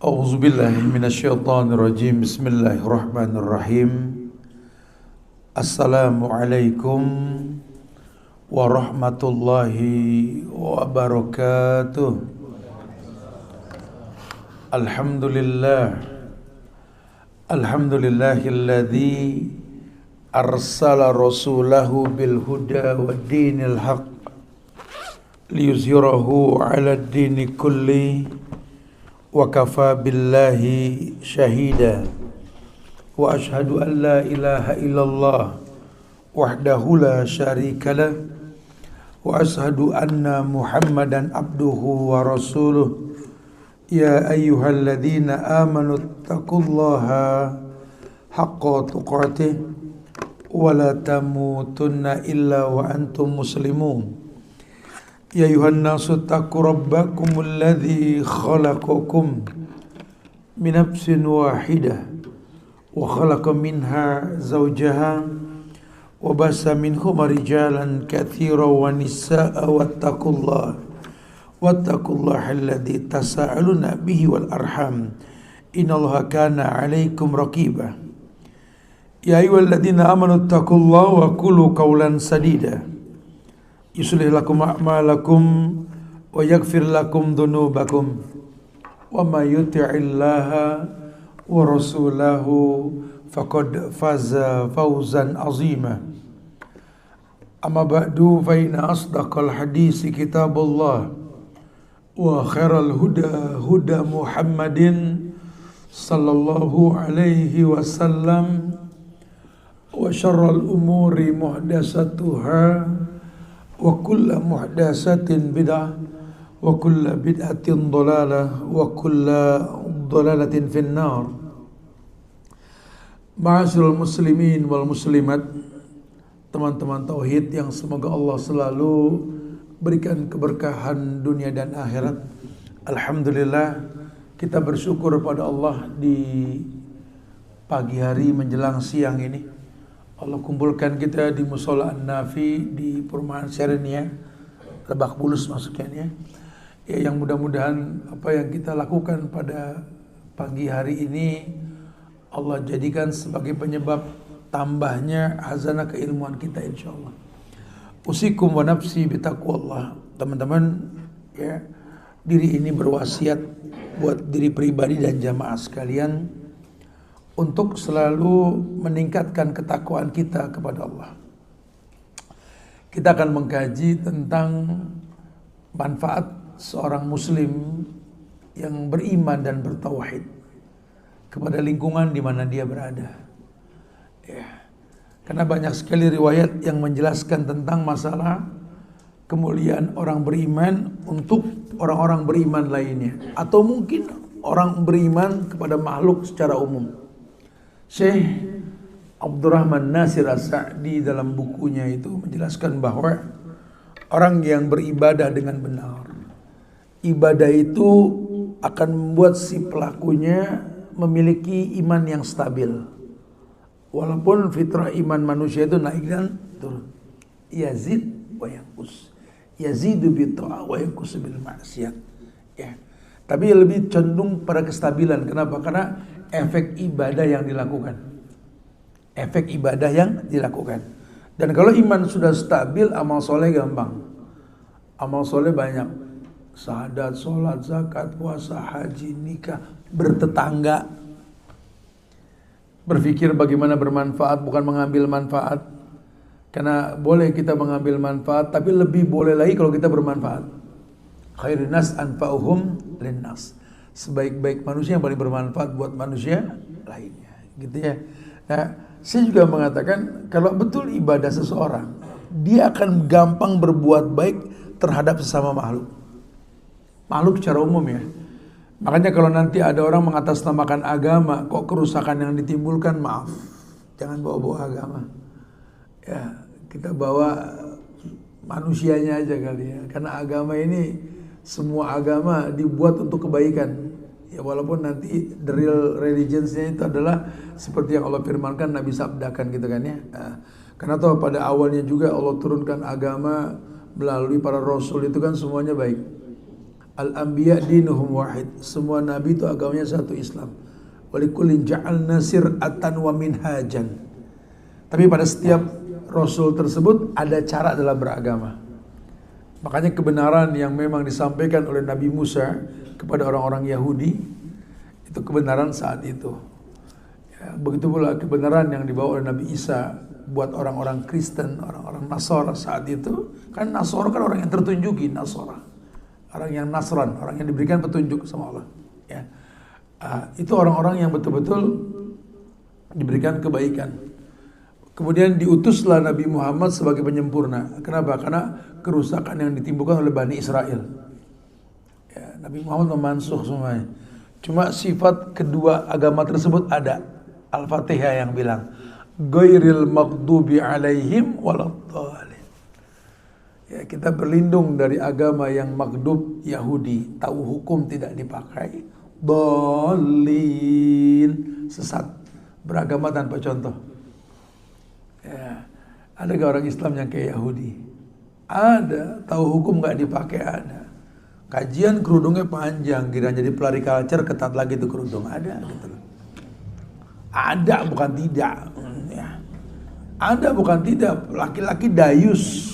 A'udzubillahi minasyaitonirrajim. Bismillahirrahmanirrahim. Assalamualaikum warahmatullahi wabarakatuh. Alhamdulillahilladzi arsala rasulahu bil huda wad dinil haqq liyuzhirahu 'alad dini kulli wa kafa billahi syahida wa ashhadu an la ilaha illallah wahdahu la syarikalah wa ashhadu anna muhammadan abduhu wa rasuluh. Ya ayyuhalladzina amanu taqullaha haqqa tuqatih wa la tamutunna illa wa antum muslimun. Ya ayuhan nasu taqu rabbakumul ladzi khalaqakum min nafsin wahidah wa khalaqa minha zawjaha wa bassa minhuma rijalan katsiran wa nisaa'a wattaqullaha alladzi tasaaluna bihi wal arham innallaha kana 'alaikum raqiba. Ya ayyuhalladzina amanu taqullaha wa qulu qawlan sadida yuslih lakum a'malakum wa yaghfir lakum dhunubakum wa may yuti'illaha wa rasulahu faqad faza fawzan 'azima. Amma ba'du fa inna asdaqal hadisi kitabullah wa khairal huda huda Muhammadin sallallahu alaihi wasallam wa syarral umuri muhdatsatuha wa kullu muhdatsatin bid'ah wa kullu bid'atin dhalalah wa kullu dhalalatin finnar. Ma'asyiral muslimin wal muslimat, teman-teman tauhid yang semoga Allah selalu berikan keberkahan dunia dan akhirat. Alhamdulillah, kita bersyukur pada Allah di pagi hari menjelang siang ini Allah kumpulkan kita di Mushola An-Nafi di Perumahan Serenia, Lebak Bulus maksudnya ya, yang mudah-mudahan apa yang kita lakukan pada pagi hari ini Allah jadikan sebagai penyebab tambahnya hazanah keilmuan kita insyaallah. Usikum wa nafsi bitaqwallah. Teman-teman ya, diri ini berwasiat buat diri pribadi dan jamaah sekalian untuk selalu meningkatkan ketakwaan kita kepada Allah. Kita akan mengkaji tentang manfaat seorang muslim yang beriman dan bertauhid kepada lingkungan di mana dia berada. Ya. Karena banyak sekali riwayat yang menjelaskan tentang masalah kemuliaan orang beriman untuk orang-orang beriman lainnya, atau mungkin orang beriman kepada makhluk secara umum. Syekh Abdurrahman Nasir As-Sa'di dalam bukunya itu menjelaskan bahwa orang yang beribadah dengan benar, ibadah itu akan membuat si pelakunya memiliki iman yang stabil. Walaupun fitrah iman manusia itu naik dan turun. Yazid wa yanqus. Yazidu bi ta'ah wa yanqus bil ma'siyat. Ya. Tapi lebih cenderung pada kestabilan. Kenapa? Karena efek ibadah yang dilakukan. Efek ibadah yang dilakukan. Dan kalau iman sudah stabil, amal soleh gampang. Amal soleh banyak. Syahadat, sholat, zakat, puasa, haji, nikah, bertetangga. Berpikir bagaimana bermanfaat, bukan mengambil manfaat. Karena boleh kita mengambil manfaat, tapi lebih boleh lagi kalau kita bermanfaat. Khairun nas anfa'uhum linnas. Sebaik-baik manusia yang paling bermanfaat buat manusia lainnya, gitu ya. Nah, saya juga mengatakan kalau betul ibadah seseorang, dia akan gampang berbuat baik terhadap sesama makhluk. Makhluk secara umum ya. Makanya kalau nanti ada orang mengatasnamakan agama, kok kerusakan yang ditimbulkan, maaf, jangan bawa-bawa agama. Ya, kita bawa manusianya aja kali ya. Karena agama ini, semua agama dibuat untuk kebaikan. Ya, walaupun nanti the real religionsnya itu adalah seperti yang Allah firmankan, Nabi sabdakan gitu kan ya. Karena toh pada awalnya juga Allah turunkan agama melalui para rasul itu kan semuanya baik. Al-anbiya dinuhum wahid. Semua nabi itu agamanya satu, Islam. Walikullin ja'alna sir'atan wa minhajan. Tapi pada setiap rasul tersebut ada cara dalam beragama. Makanya kebenaran yang memang disampaikan oleh Nabi Musa kepada orang-orang Yahudi itu kebenaran saat itu. Ya, begitu pula kebenaran yang dibawa oleh Nabi Isa buat orang-orang Kristen, orang-orang Nasara saat itu. Kan Nasara kan orang yang tertunjuki, Nasara. Orang yang Nasran, orang yang diberikan petunjuk sama Allah. Ya. Itu orang-orang yang betul-betul diberikan kebaikan. Kemudian diutuslah Nabi Muhammad sebagai penyempurna. Kenapa? Karena kerusakan yang ditimbulkan oleh Bani Israel. Ya, Nabi Muhammad memansuh semuanya. Cuma sifat kedua agama tersebut ada. Al-Fatihah yang bilang, Ghairil maghdubi alaihim waladdallin. Ya, kita berlindung dari agama yang maghdub Yahudi, tahu hukum tidak dipakai, dhalin, sesat, beragama tanpa contoh. Ya, ada gak orang Islam yang kayak Yahudi? Ada, tahu hukum gak dipakai ada. Kajian kerudungnya panjang, kira jadi pelari culture ketat lagi tuh kerudung, ada gitu loh. Ada bukan tidak. Ya. Ada bukan tidak. Laki-laki dayus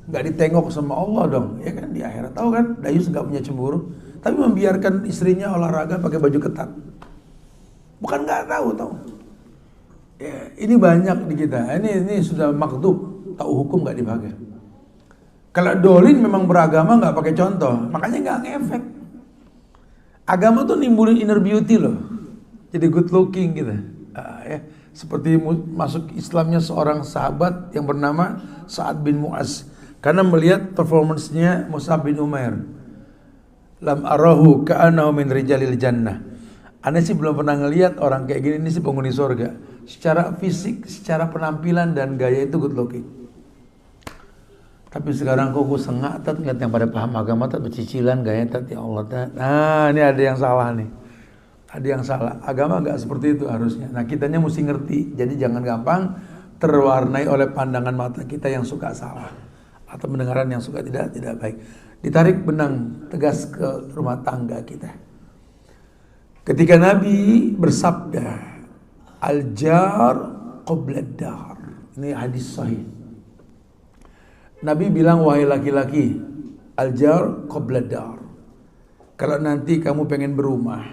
nggak ditengok sama Allah dong, ya kan di akhirat. Tahu kan, dayus nggak punya cemburu, tapi membiarkan istrinya olahraga pakai baju ketat. Bukan nggak tahu. Ya, ini banyak di kita. Ini sudah makdub, tahu hukum nggak dipakai. Kalau dolin memang beragama nggak pakai contoh, makanya nggak ngefek. Agama tuh nimbulin inner beauty loh, jadi good looking gitu. Ya. Seperti masuk Islamnya seorang sahabat yang bernama Sa'ad bin Mu'az, karena melihat performance-nya Mus'ab bin Umair. Lam arahu ka'anahu min rijalil jannah. Aneh sih belum pernah ngelihat orang kayak gini, ini sih penghuni surga. Secara fisik, secara penampilan dan gaya itu good looking. Tapi sekarang kok gue sengak ngeliat yang pada paham agama tat bercicilan gaya tat, ya Allah tat. Nah, ini ada yang salah nih. Ada yang salah. Agama enggak seperti itu harusnya. Nah, kitanya mesti ngerti. Jadi jangan gampang terwarnai oleh pandangan mata kita yang suka salah atau pendengaran yang suka tidak baik. Ditarik benang tegas ke rumah tangga kita. Ketika Nabi bersabda, al-jar qabla ad-dar. Ini hadis sahih. Nabi bilang, wahai laki-laki, al-jar qabla ad-dar. Kalau nanti kamu pengen berumah,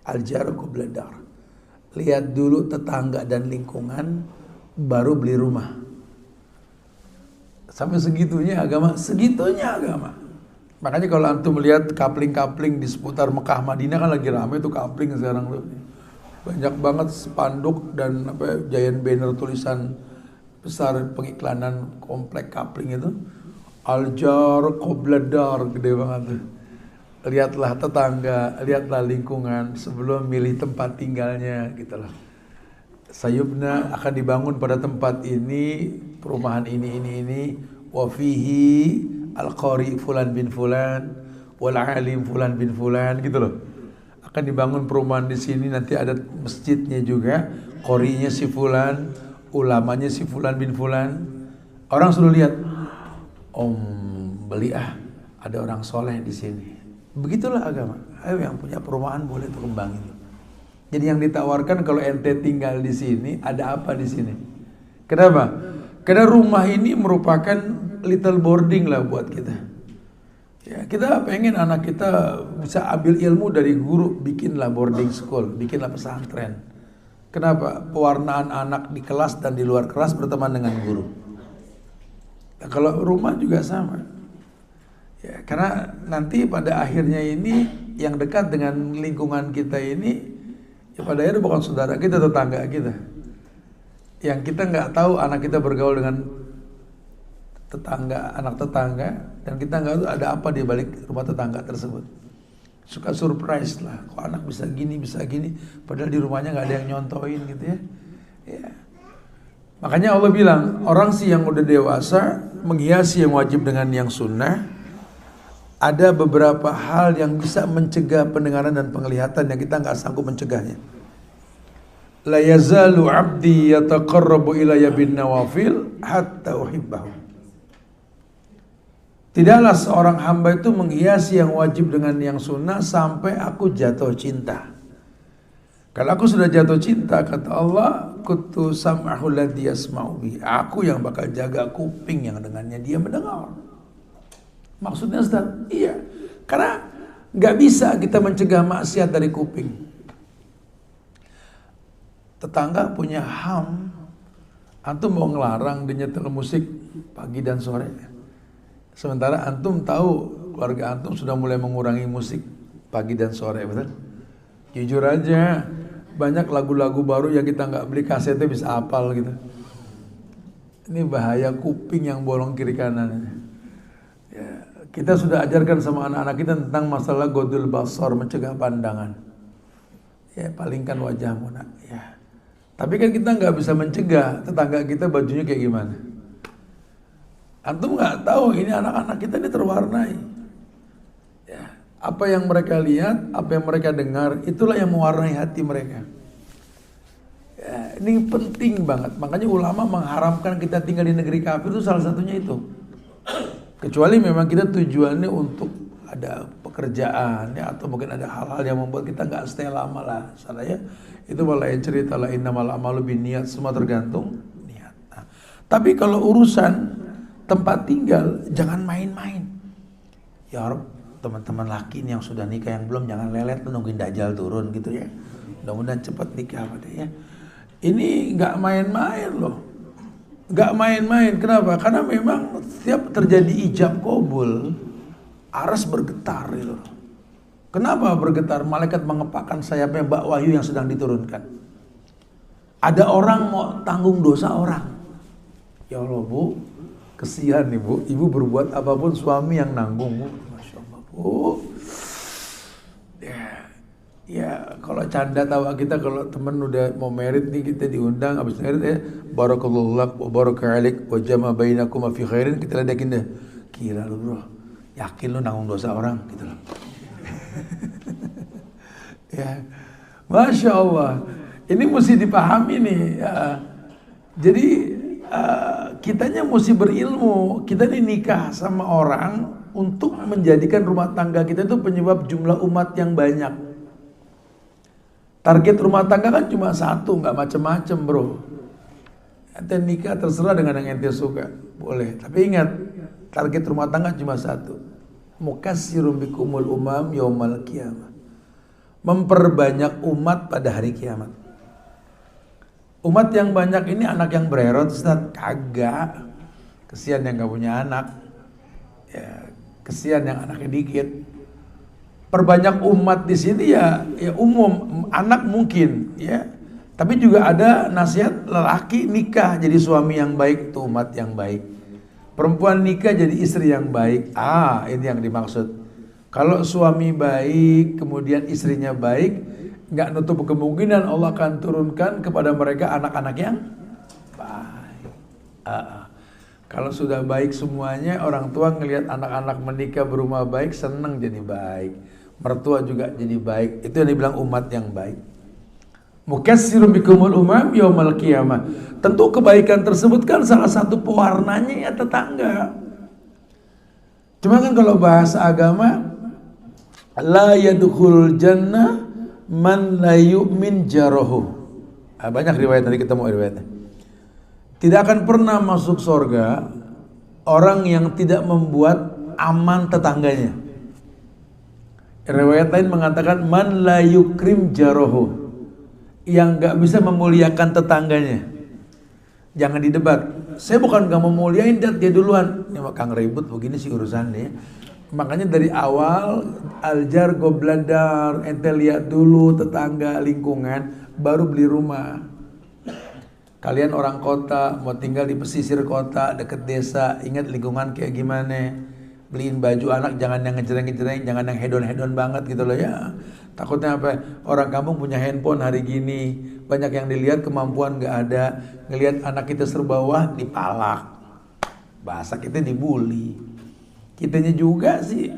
al-jar qabla ad-dar. Lihat dulu tetangga dan lingkungan, baru beli rumah. Sampai segitunya agama, Makanya kalau antum melihat kapling-kapling di seputar Mekah Madinah kan lagi ramai tuh kapling sekarang tuh. Banyak banget spanduk dan giant banner tulisan besar pengiklanan komplek kapling itu. Al-jar qabla dar, gede banget tuh. Lihatlah tetangga, lihatlah lingkungan sebelum milih tempat tinggalnya gitu loh. Sayubna akan dibangun pada tempat ini, perumahan ini, wa fihi al-qari fulan bin fulan, wal alim fulan bin fulan gitu loh. Akan dibangun perumahan di sini, nanti ada masjidnya juga, qarinya si fulan, ulamanya si fulan bin fulan. Orang suruh lihat, beli ada orang soleh di sini. Begitulah agama. Ayo yang punya perumahan boleh tuh kembangin. Jadi yang ditawarkan kalau ente tinggal di sini, ada apa di sini? Kenapa? Karena rumah ini merupakan little boarding lah buat kita. Ya, kita pengen anak kita bisa ambil ilmu dari guru, bikinlah boarding school, bikinlah pesantren. Kenapa? Pewarnaan anak di kelas dan di luar kelas berteman dengan guru. Nah, kalau rumah juga sama. Ya, karena nanti pada akhirnya ini yang dekat dengan lingkungan kita ini, ya pada akhirnya bukan saudara kita, tetangga kita. Yang kita nggak tahu anak kita bergaul dengan anak tetangga, dan kita nggak tahu ada apa di balik rumah tetangga tersebut. Suka surprise lah, kok anak bisa gini, padahal di rumahnya nggak ada yang nyontoin gitu ya. Ya. Makanya Allah bilang, orang sih yang udah dewasa menghiasi yang wajib dengan yang sunnah. Ada beberapa hal yang bisa mencegah pendengaran dan penglihatan yang kita nggak sanggup mencegahnya. La yazalu abdi yataqarrabu ilayya bin nawafil hatta uhibbahu. Tidaklah seorang hamba itu menghiasi yang wajib dengan yang sunnah sampai aku jatuh cinta. Kalau aku sudah jatuh cinta, kata Allah, kuntu sam'ahu alladhi yasma'u bi. Aku yang bakal jaga kuping yang dengannya dia mendengar. Maksudnya Ustaz? Iya. Karena nggak bisa kita mencegah maksiat dari kuping. Tetangga punya HAM, antum mau ngelarang dia nyetel musik pagi dan sore. Sementara antum tahu keluarga antum sudah mulai mengurangi musik pagi dan sore, betul? Jujur aja, banyak lagu-lagu baru yang kita nggak beli kasetnya bisa hafal gitu. Ini bahaya kuping yang bolong kiri kanan. Ya, kita sudah ajarkan sama anak-anak kita tentang masalah godul basar, mencegah pandangan. Ya, palingkan wajahmu nak. Ya. Tapi kan kita nggak bisa mencegah tetangga kita bajunya kayak gimana. Antum nggak tahu ini anak-anak kita ini terwarnai. Ya, apa yang mereka lihat, apa yang mereka dengar, itulah yang mewarnai hati mereka. Ya, ini penting banget. Makanya ulama mengharamkan kita tinggal di negeri kafir itu salah satunya itu. Kecuali memang kita tujuannya untuk ada pekerjaan ya, atau mungkin ada hal-hal yang membuat kita nggak stay lama lah. Salahnya itu malah yang cerita lah innamal a'malu binniyat, semua tergantung niat. Nah, tapi kalau urusan tempat tinggal jangan main-main. Ya Rob, teman-teman laki ini yang sudah nikah yang belum jangan lelet nungguin dajjal turun gitu ya. Mudah-mudahan cepat nikah pada ya. Ini nggak main-main loh. Nggak main-main. Kenapa? Karena memang setiap terjadi ijab qabul, aras bergetar gitu. Kenapa bergetar? Malaikat mengepakkan sayapnya bak wahyu yang sedang diturunkan. Ada orang mau tanggung dosa orang. Ya Allah bu, kesian nih bu, ibu berbuat apapun suami yang nanggung bu. Masya Allah bu. Ya kalau canda tawa kita kalau temen udah mau merit nih kita diundang habis merit ya barakallahu lak wa baraka alaik wa jama bainakum fi khairin, kita ledakin deh. Gila lu bro, yakin lu nanggung dosa orang gitu loh. Ya, Masya Allah, ini mesti dipahami nih ya. Jadi kitanya mesti berilmu. Kita ini nikah sama orang untuk menjadikan rumah tangga kita itu penyebab jumlah umat yang banyak. Target rumah tangga kan cuma satu, nggak macem-macem bro. Ente nikah terserah dengan yang ente suka, boleh. Tapi ingat, target rumah tangga cuma satu. Mukassirum bikumul umam yaumal qiyamah. Memperbanyak umat pada hari kiamat. Umat yang banyak ini anak yang bererot, Ustaz? Kagak. Kesian yang gak punya anak. Ya, kesian yang anaknya dikit. Perbanyak umat di sini ya umum, anak mungkin ya. Tapi juga ada nasihat lelaki nikah jadi suami yang baik, itu umat yang baik. Perempuan nikah jadi istri yang baik. Ini yang dimaksud. Kalau suami baik, kemudian istrinya baik, nggak nutup kemungkinan Allah akan turunkan kepada mereka anak-anak yang baik. Kalau sudah baik semuanya, orang tua ngelihat anak-anak menikah berumah baik, senang jadi baik. Mertua juga jadi baik. Itu yang dibilang umat yang baik. Mukassirum bikumul umam yaumal qiyamah. Tentu kebaikan tersebut kan salah satu pewarnanya ya tetangga. Cuma kan kalau bahasa agama, la yadkhul jannah man la yu'min jarahu. Banyak riwayat, nanti kita mau riwayatnya. Tidak akan pernah masuk surga orang yang tidak membuat aman tetangganya. Riwayat lain mengatakan man la yukrim jarahu, yang gak bisa memuliakan tetangganya. Jangan didebat. Saya bukan gak memuliain, dia duluan. Ini mah Kang ribut begini sih urusannya. Makanya dari awal aljar gobladar, ente lihat dulu tetangga lingkungan, baru beli rumah. Kalian orang kota mau tinggal di pesisir kota deket desa, ingat lingkungan kayak gimana. Beliin baju anak jangan yang ngejreng-ngejreng, jangan yang hedon-hedon banget gitu loh ya. Takutnya apa? Orang kampung punya handphone hari gini, banyak yang dilihat, kemampuan gak ada. Ngelihat anak kita serbawah dipalak, bahasa kita dibully. Kitanya juga sih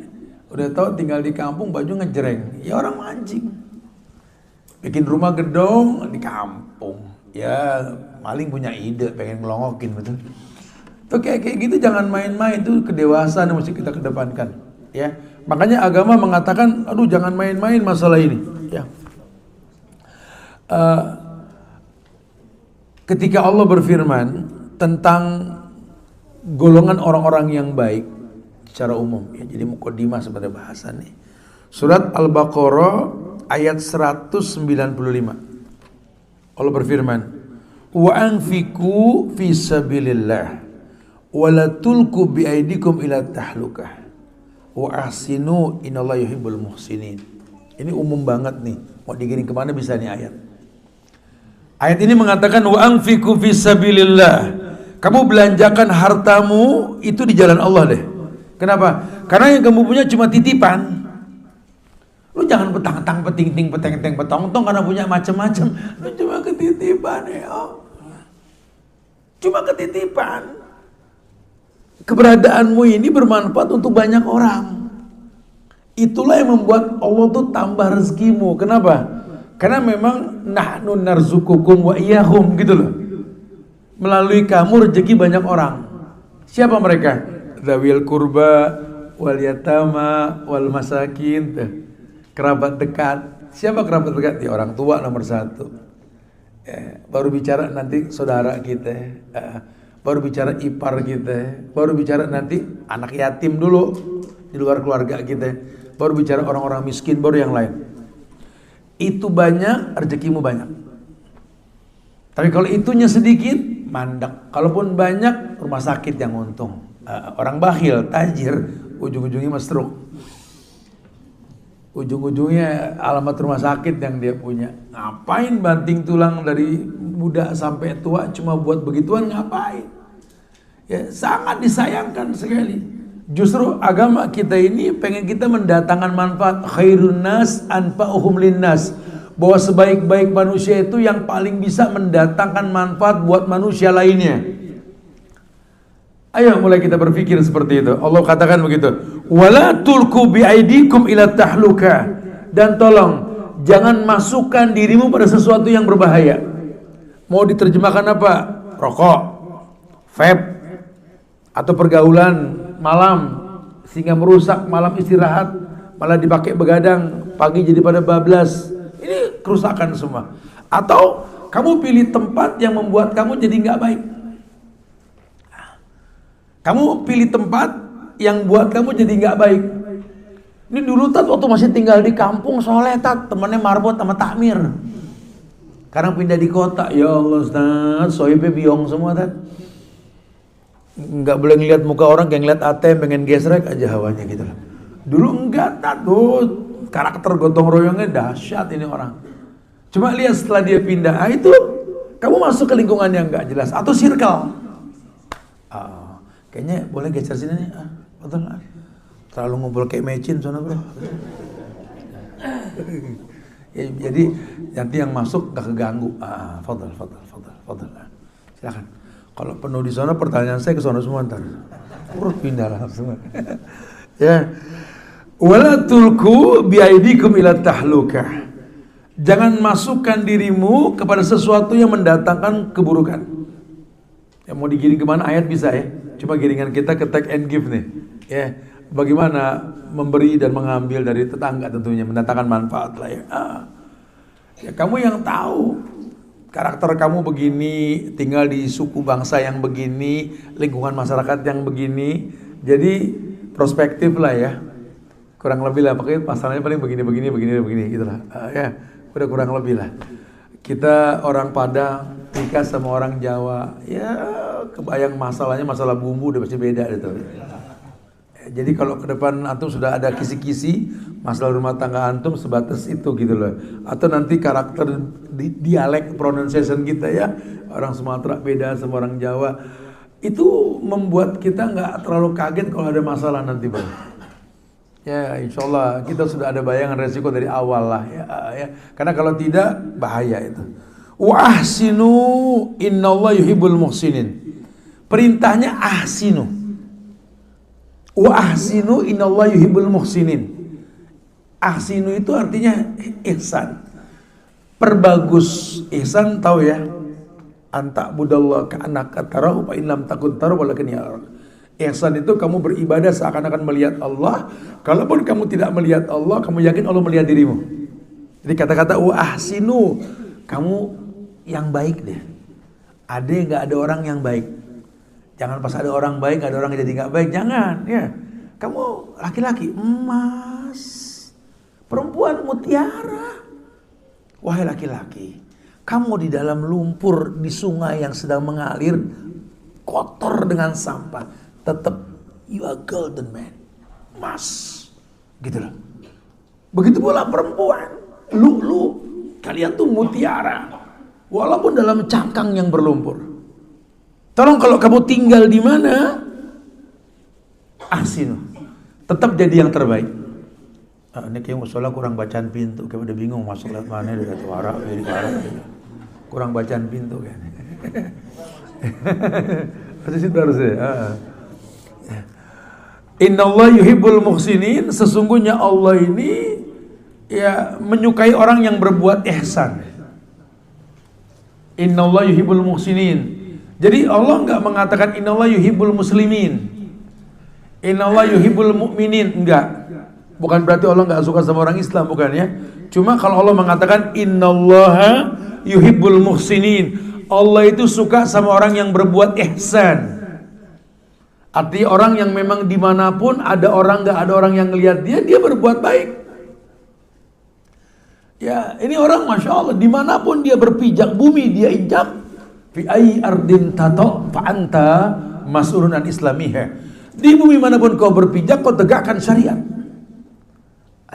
udah tahu tinggal di kampung baju ngejreng, ya orang mancing. Bikin rumah gedong di kampung, ya maling punya ide pengen ngelongokin betul. Tuh kayak gitu jangan main-main, itu kedewasaan yang mesti kita kedepankan. Ya, makanya agama mengatakan, aduh jangan main-main masalah ini. Ya. Ketika Allah berfirman tentang golongan orang-orang yang baik secara umum, ya, jadi mukadimah sebagai bahasan nih. Surat Al-Baqarah ayat 195. Allah berfirman, wa anfiqu fi sabilillah wa la tulqu bi aydikum ila tahlukah wa ahsinu innallaha yuhibbul muhsinin. Ini umum banget nih, mau digiring kemana bisa nih ayat. Ayat ini mengatakan wa anfiqu fi sabilillah. Kamu belanjakan hartamu itu di jalan Allah deh. Kenapa? Karena yang kamu punya cuma titipan. Lu jangan petang-petang, peting-ting, peteng-teng, petong-tong karena punya macam-macam. Lu cuma ketitipan ya. Cuma ketitipan. Keberadaanmu ini bermanfaat untuk banyak orang. Itulah yang membuat Allah tuh tambah rezekimu. Kenapa? Karena memang nahnu narzukukum wa iyyahum gitu loh. Melalui kamu rezeki banyak orang. Siapa mereka? Dzawil qurba wal yatama wal masakin. Kerabat dekat. Siapa kerabat dekat? Ya orang tua nomor satu. Baru bicara nanti saudara kita. Baru bicara ipar kita. Baru bicara nanti anak yatim dulu di luar keluarga kita. Baru bicara orang-orang miskin, baru yang lain. Itu banyak, rezekimu banyak. Tapi kalau itunya sedikit, mandek. Kalaupun banyak, rumah sakit yang untung. Orang bakhil, tajir, ujung-ujungnya mesruk. Ujung-ujungnya alamat rumah sakit yang dia punya. Ngapain banting tulang dari muda sampai tua cuma buat begituan, ngapain? Ya, sangat disayangkan sekali. Justru agama kita ini pengen kita mendatangkan manfaat. Khairun nas anfa'uhum linnas. Bahwa sebaik-baik manusia itu yang paling bisa mendatangkan manfaat buat manusia lainnya. Ayo mulai kita berpikir seperti itu. Allah katakan begitu. Wala tulqu biaidikum ila tahluka. Dan tolong jangan masukkan dirimu pada sesuatu yang berbahaya. Mau diterjemahkan apa? Rokok, vape, atau pergaulan malam sehingga merusak malam istirahat, malah dipakai begadang, pagi jadi pada bablas. Ini kerusakan semua. Atau kamu pilih tempat yang membuat kamu jadi nggak baik. Kamu pilih tempat yang buat kamu jadi nggak baik. Ini dulu Tat waktu masih tinggal di kampung soleh Tat, temannya marbot sama takmir. Sekarang pindah di kota, ya Allah Ustaz, sohibnya biong semua Tat. Nggak boleh ngeliat muka orang, kayak ngeliat ATM pengen gesrek aja hawanya gitu lah. Dulu enggak Tat, karakter gotong royongnya dahsyat ini orang. Cuma lihat setelah dia pindah, itu kamu masuk ke lingkungan yang nggak jelas atau circle. Kayaknya boleh geser sini nih, betul lah. Terlalu ngumpul kayak mecin sana bro. Ya, jadi nanti yang masuk gak keganggu. Fadal. Silakan. Kalau penuh di sana pertanyaan saya ke sana semua ntar. Pindah lah semua. Ya. Wala tulku biaidikum ila tahlukah. Jangan masukkan dirimu kepada sesuatu yang mendatangkan keburukan. Yang mau digiring kemana ayat bisa ya. Cuma giringan kita ke take and give nih. Ya. Bagaimana memberi dan mengambil dari tetangga tentunya mendatangkan manfaat lah ya. Ya kamu yang tahu karakter kamu begini, tinggal di suku bangsa yang begini, lingkungan masyarakat yang begini. Jadi prospektif lah ya. Kurang lebih lah, pakai pasalnya paling begini gitulah. Ya, udah kurang lebih lah. Kita orang Padang nikah sama orang Jawa, ya kebayang masalahnya, masalah bumbu udah pasti beda gitu. Jadi kalau ke depan antum sudah ada kisi-kisi masalah rumah tangga antum sebatas itu gitu loh. Atau nanti karakter dialek pronunciation kita ya, orang Sumatera beda sama orang Jawa. Itu membuat kita nggak terlalu kaget kalau ada masalah nanti bang. Ya insya Allah kita sudah ada bayangan resiko dari awal lah ya. Karena kalau tidak bahaya itu. Wa ahsinu innallaha yuhibbul muhsinin. Perintahnya ahsinu. Wa ahsinu innallaha yuhibbul muhsinin. Ahsinu itu artinya ihsan. Perbagus. Ihsan tahu ya? anta budallah ka'annaka tarahu fa in lam takun tarahu walakin yarahu. Ihsan itu kamu beribadah seakan-akan melihat Allah. Kalaupun kamu tidak melihat Allah, kamu yakin Allah melihat dirimu. Jadi kata-kata wa ahsinu, kamu yang baik deh. Ada nggak ada orang yang baik? Jangan pas ada orang baik, ada orang yang jadi nggak baik. Jangan, ya. Kamu laki-laki emas, perempuan mutiara. Wahai laki-laki, kamu di dalam lumpur di sungai yang sedang mengalir, kotor dengan sampah, tetap you are golden man, emas, gitu loh. Begitu pula perempuan, lu kalian tuh mutiara, walaupun dalam cangkang yang berlumpur. Tolong kalau kamu tinggal di mana, ahsinu, tetap jadi yang terbaik. Ini kayak musola kurang bacaan pintu, kayak udah bingung masuk lewat mana, dekat warak, kurang bacaan pintu kan. Harus itu harus ya. Innallaha yuhibbul muhsinin, sesungguhnya Allah ini ya menyukai orang yang berbuat ihsan. Innallaha yuhibbul muhsinin. Jadi Allah enggak mengatakan innallaha yuhibbul muslimin. Innallaha yuhibbul mu'minin, enggak. Bukan berarti Allah enggak suka sama orang Islam, bukan ya. Cuma kalau Allah mengatakan innallaha yuhibbul muhsinin, Allah itu suka sama orang yang berbuat ihsan. Artinya orang yang memang dimanapun ada orang nggak ada orang yang ngelihat dia berbuat baik. Ya ini orang masya Allah dimanapun dia berpijak, bumi dia injak, fi ayyi ardin tato fa anta mas'ulun an islamihha. Di bumi manapun kau berpijak, kau tegakkan syariat.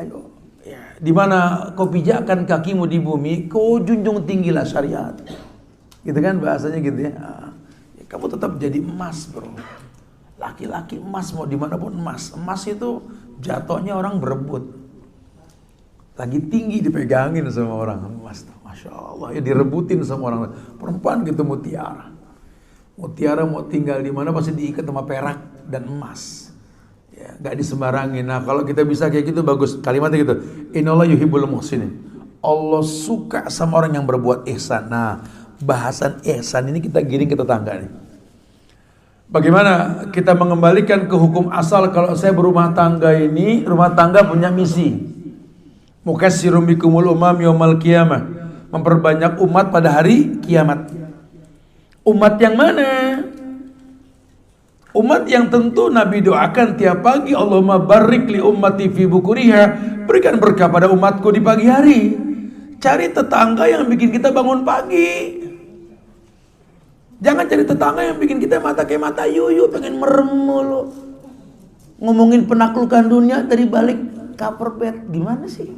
Ayo, ya, di mana kau pijakkan kakimu di bumi, kau junjung tinggilah syariat. Gitu kan bahasanya gitu ya. Kamu tetap jadi emas, bro. Laki-laki emas, mau dimanapun emas. Emas itu jatuhnya orang berebut. Lagi tinggi dipegangin sama orang emas. Masya Allah, ya direbutin sama orang. Perempuan gitu mutiara. Mutiara mau tinggal di mana pasti diikat sama perak dan emas. Ya, gak disembarangin. Nah kalau kita bisa kayak gitu bagus. Kalimatnya gitu. Innallaha yuhibbul muhsinin. Allah suka sama orang yang berbuat ihsan. Nah bahasan ihsan ini kita giring ke tetangga nih. Bagaimana kita mengembalikan ke hukum asal kalau saya berumah tangga ini, rumah tangga punya misi. Mukassirum bikumul umam yaumal qiyamah. Memperbanyak umat pada hari kiamat. Umat yang mana? Umat yang tentu Nabi doakan tiap pagi, Allahumma barik li ummati fi bukuriha, berikan berkah pada umatku di pagi hari. Cari tetangga yang bikin kita bangun pagi. Jangan cari tetangga yang bikin kita mata kayak mata yuyu, pengen merem mulu. Ngomongin penaklukan dunia dari balik cover bed, gimana sih?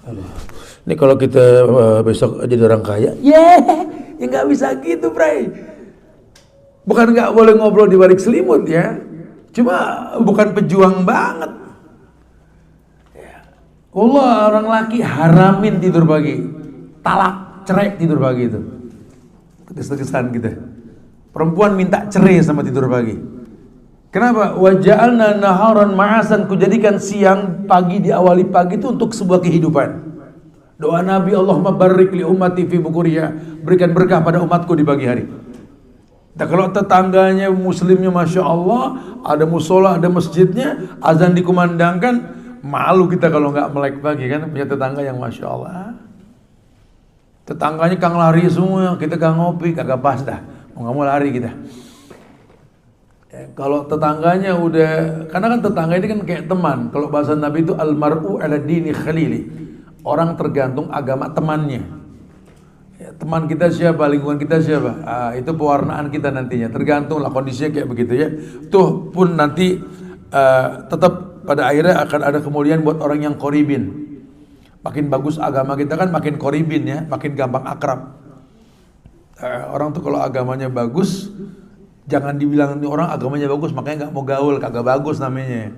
Aduh. Ini kalau kita besok jadi orang kaya, ya nggak bisa gitu, Bray. Bukan nggak boleh ngobrol di balik selimut ya, cuma bukan pejuang banget. Allah orang laki haramin tidur pagi, talak cerai tidur pagi itu. Kesan kita. Perempuan minta cerai sama tidur pagi. Kenapa? Waja'alna naharan ma'asan, kujadikan siang pagi diawali pagi itu untuk sebuah kehidupan. Doa Nabi, Allahumma barik li ummati fi bukuriha, berikan berkah pada umatku di pagi hari. Dan kalau tetangganya muslimnya masya Allah, ada musola, ada masjidnya, azan dikumandangkan, malu kita kalau nggak melek pagi kan, punya tetangga yang masya Allah. Tetangganya kang lari semua, kita kang ngopi, kagak pas dah. Mau nggak mau lari kita. Ya, kalau tetangganya udah, karena kan tetangga ini kan kayak teman. Kalau bahasa Nabi itu almar'u ala dini khalili. Orang tergantung agama temannya. Ya, teman kita siapa, lingkungan kita siapa, itu pewarnaan kita nantinya. Tergantung lah kondisinya kayak begitu ya. Tuh pun nanti tetap pada akhirnya akan ada kemuliaan buat orang yang qoribin. Makin bagus agama kita kan makin qoribin ya, makin gampang akrab. Orang tuh kalau agamanya bagus, jangan dibilang ini orang agamanya bagus makanya nggak mau gaul, kagak bagus namanya.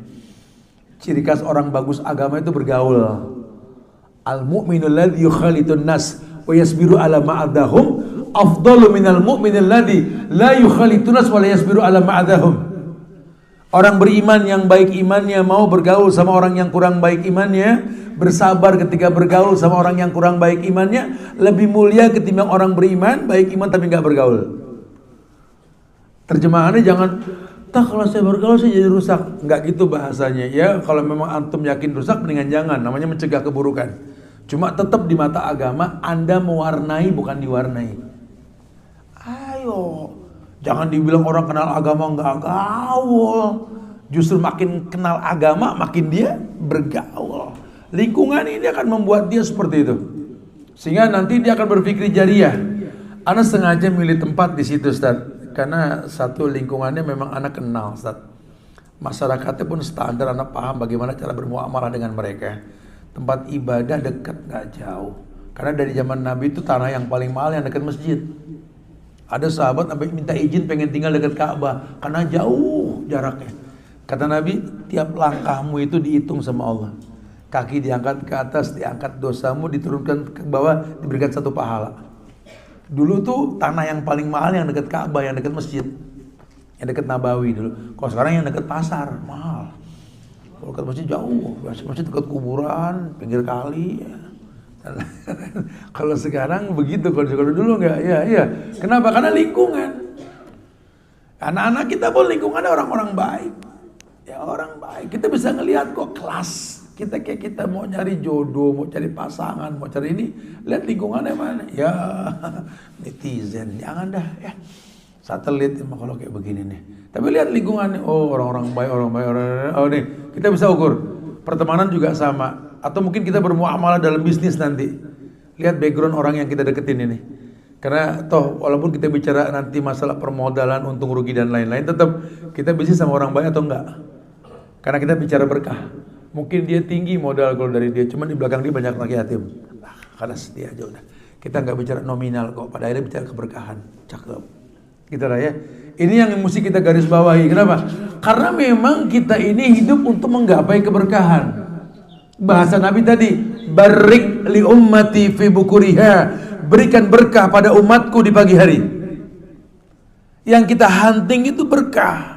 Ciri khas orang bagus agama itu bergaul. Al-mu'minul ladzi yukhalitun nas wa yasbiru ala ma'adahum afdalu minal mu'minil ladzi la yukhalitun nas wa la yasbiru ala ma'adahum. Orang beriman yang baik imannya mau bergaul sama orang yang kurang baik imannya, bersabar ketika bergaul sama orang yang kurang baik imannya lebih mulia ketimbang orang beriman, baik iman tapi nggak bergaul. Terjemahannya jangan, kalau saya bergaul saya jadi rusak. Nggak gitu bahasanya. Ya kalau memang antum yakin rusak mendingan jangan. Namanya mencegah keburukan. Cuma tetap di mata agama Anda mewarnai bukan diwarnai. Ayo, jangan dibilang orang kenal agama nggak gaul. Justru makin kenal agama makin dia bergaul. Lingkungan ini akan membuat dia seperti itu. Sehingga nanti dia akan berpikir jariah. Ana sengaja milih tempat di situ, Ustaz. Karena satu lingkungannya memang anak kenal, Ustaz. Masyarakatnya pun standar, anak paham bagaimana cara bermuamalah dengan mereka. Tempat ibadah dekat, nggak jauh. Karena dari zaman Nabi itu tanah yang paling mahal yang dekat masjid. Ada sahabat sampai minta izin pengen tinggal dekat Ka'bah karena jauh jaraknya. Kata Nabi, tiap langkahmu itu dihitung sama Allah. Kaki diangkat ke atas, diangkat dosamu, diturunkan ke bawah, diberikan satu pahala. Dulu tuh tanah yang paling mahal yang dekat Ka'bah, yang dekat masjid, yang dekat Nabawi dulu. Kalau sekarang yang dekat pasar mahal. Kalau dekat masjid jauh, masjid dekat kuburan, pinggir kali. Ya. Kalau sekarang begitu, kalau dulu enggak. Ya. Kenapa? Karena lingkungan. Anak-anak kita pun lingkungannya orang-orang baik. Ya orang baik. Kita bisa ngelihat kok kelas. Kita mau nyari jodoh, mau cari pasangan, mau cari ini, lihat lingkungannya mana. Ya netizen, jangan dah ya. Satelit emang kalau kayak begini nih. Tapi lihat lingkungannya, oh orang-orang baik, oh nih kita bisa ukur. Pertemanan juga sama. Atau mungkin kita bermuamalah dalam bisnis nanti. Lihat background orang yang kita deketin ini. Karena toh walaupun kita bicara nanti masalah permodalan, untung rugi dan lain-lain, tetap kita bisnis sama orang baik atau enggak. Karena kita bicara berkah. Mungkin dia tinggi modal kalau dari dia, cuman di belakang dia banyak laki yatim. Karena setia aja udah. Kita nggak bicara nominal kok, pada akhirnya bicara keberkahan. Cakep. Gitu lah ya. Ini yang mesti kita garis bawahi. Kenapa? Karena memang kita ini hidup untuk menggapai keberkahan. Bahasa Nabi tadi, barik li ummati fi bukuriha, berikan berkah pada umatku di pagi hari. Yang kita hunting itu berkah.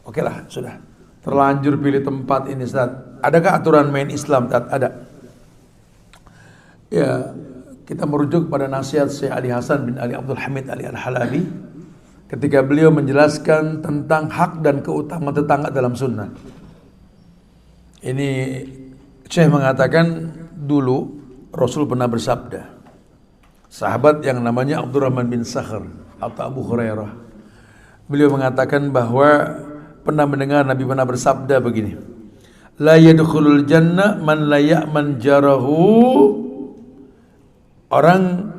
Oke lah, sudah. Terlanjur pilih tempat ini, Ustaz. Adakah aturan main Islam, Ustaz? Ada. Ya, kita merujuk pada nasihat Syekh Ali Hasan bin Ali Abdul Hamid Ali Al-Halabi ketika beliau menjelaskan tentang hak dan keutamaan tetangga dalam sunnah. Ini Syekh mengatakan dulu Rasul pernah bersabda. Sahabat yang namanya Abdurrahman bin Sakhr atau Abu Hurairah. Beliau mengatakan bahwa pernah mendengar Nabi pernah bersabda begini. La yadkhulul jannah man la ya'man jarahu. Orang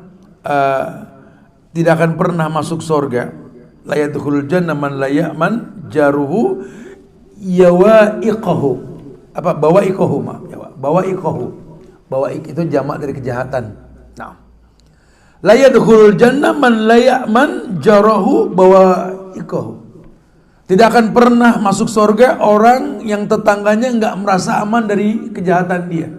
tidak akan pernah masuk surga. La yadkhulul jannah man la ya'man jaruhu yawa'iqahu. Apa? Bawa'iqahu, bawa'iqahu. Bawa'iq itu jamak dari kejahatan. Nah. La yadkhulul jannah man la ya'man jarahu bawa'iqahu. Tidak akan pernah masuk surga orang yang tetangganya nggak merasa aman dari kejahatan dia.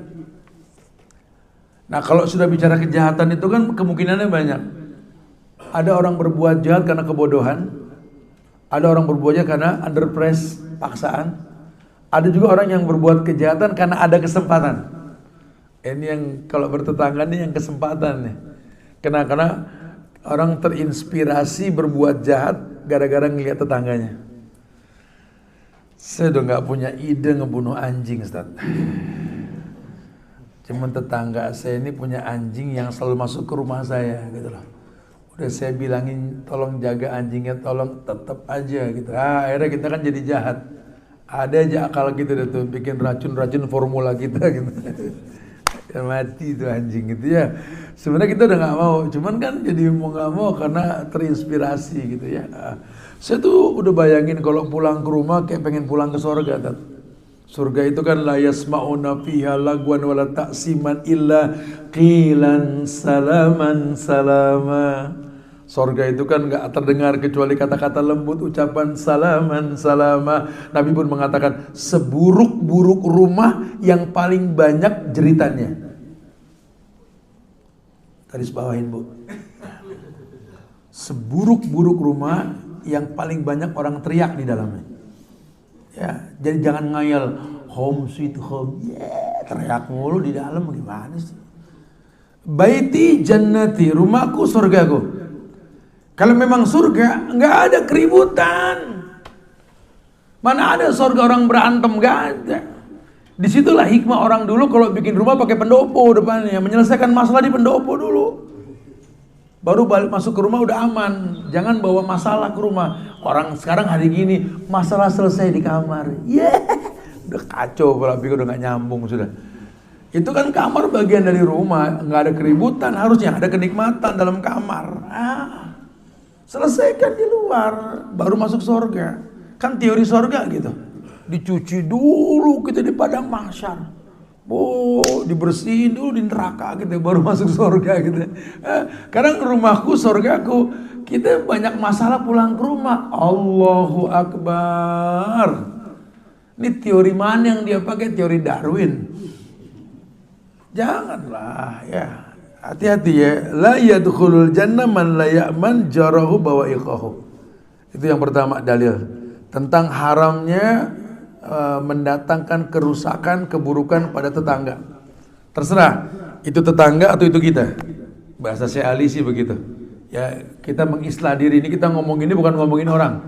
Nah kalau sudah bicara kejahatan itu kan kemungkinannya banyak. Ada orang berbuat jahat karena kebodohan. Ada orang berbuat jahat karena under press, paksaan. Ada juga orang yang berbuat kejahatan karena ada kesempatan. Ini yang kalau bertetangga ini yang kesempatan nih. Karena orang terinspirasi berbuat jahat gara-gara ngelihat tetangganya. Saya udah gak punya ide ngebunuh anjing, Ustaz. Cuman tetangga saya ini punya anjing yang selalu masuk ke rumah saya gitu loh. Udah saya bilangin tolong jaga anjingnya, tolong tetap aja gitu. Akhirnya kita kan jadi jahat. Ada aja akal gitu deh tuh, bikin racun-racun formula kita gitu. Ya mati tuh anjing gitu ya. Sebenarnya kita udah gak mau, cuman kan jadi mau gak mau karena terinspirasi gitu ya. Saya tuh udah bayangin kalau pulang ke rumah kayak pengen pulang ke surga. Surga itu kan la yasma'una fiha lagwan wala ta'siman illa qilan salaman salama. Surga itu kan gak terdengar kecuali kata-kata lembut, ucapan salaman salama. Nabi pun mengatakan seburuk-buruk rumah yang paling banyak jeritannya. Garis bawahin, Bu. Seburuk-buruk rumah yang paling banyak orang teriak di dalamnya. Ya, jadi jangan ngayal home sweet home. Yeah, teriak mulu di dalam gimana sih? Baiti jannati, rumahku surgaku. Kalau memang surga, nggak ada keributan. Mana ada surga orang berantem, nggak ada. Disitulah hikmah orang dulu kalau bikin rumah pakai pendopo depannya, menyelesaikan masalah di pendopo dulu. Baru balik masuk ke rumah udah aman. Jangan bawa masalah ke rumah. Orang sekarang hari gini masalah selesai di kamar. Udah kacau, pola pikir udah nggak nyambung sudah. Itu kan kamar bagian dari rumah, nggak ada keributan, harusnya ada kenikmatan dalam kamar. Selesaikan di luar, baru masuk surga. Kan teori surga gitu. Dicuci dulu kita di padang mahsyar. Dibersihin dulu di neraka gitu, baru masuk surga gitu. Karena rumahku, surgaku, kita banyak masalah pulang ke rumah. Allahu Akbar. Ini teori mana yang dia pakai? Teori Darwin. Janganlah ya. Hati-hati ya. La yadkhulul jannah man la ya'man jarahu bawa'iqahu. Itu yang pertama dalil. Tentang haramnya mendatangkan kerusakan, keburukan pada tetangga. Terserah itu tetangga atau itu kita. Bahasa Syekh Ali sih begitu. Ya, kita mengislah diri. Ini kita ngomong ini bukan ngomongin orang,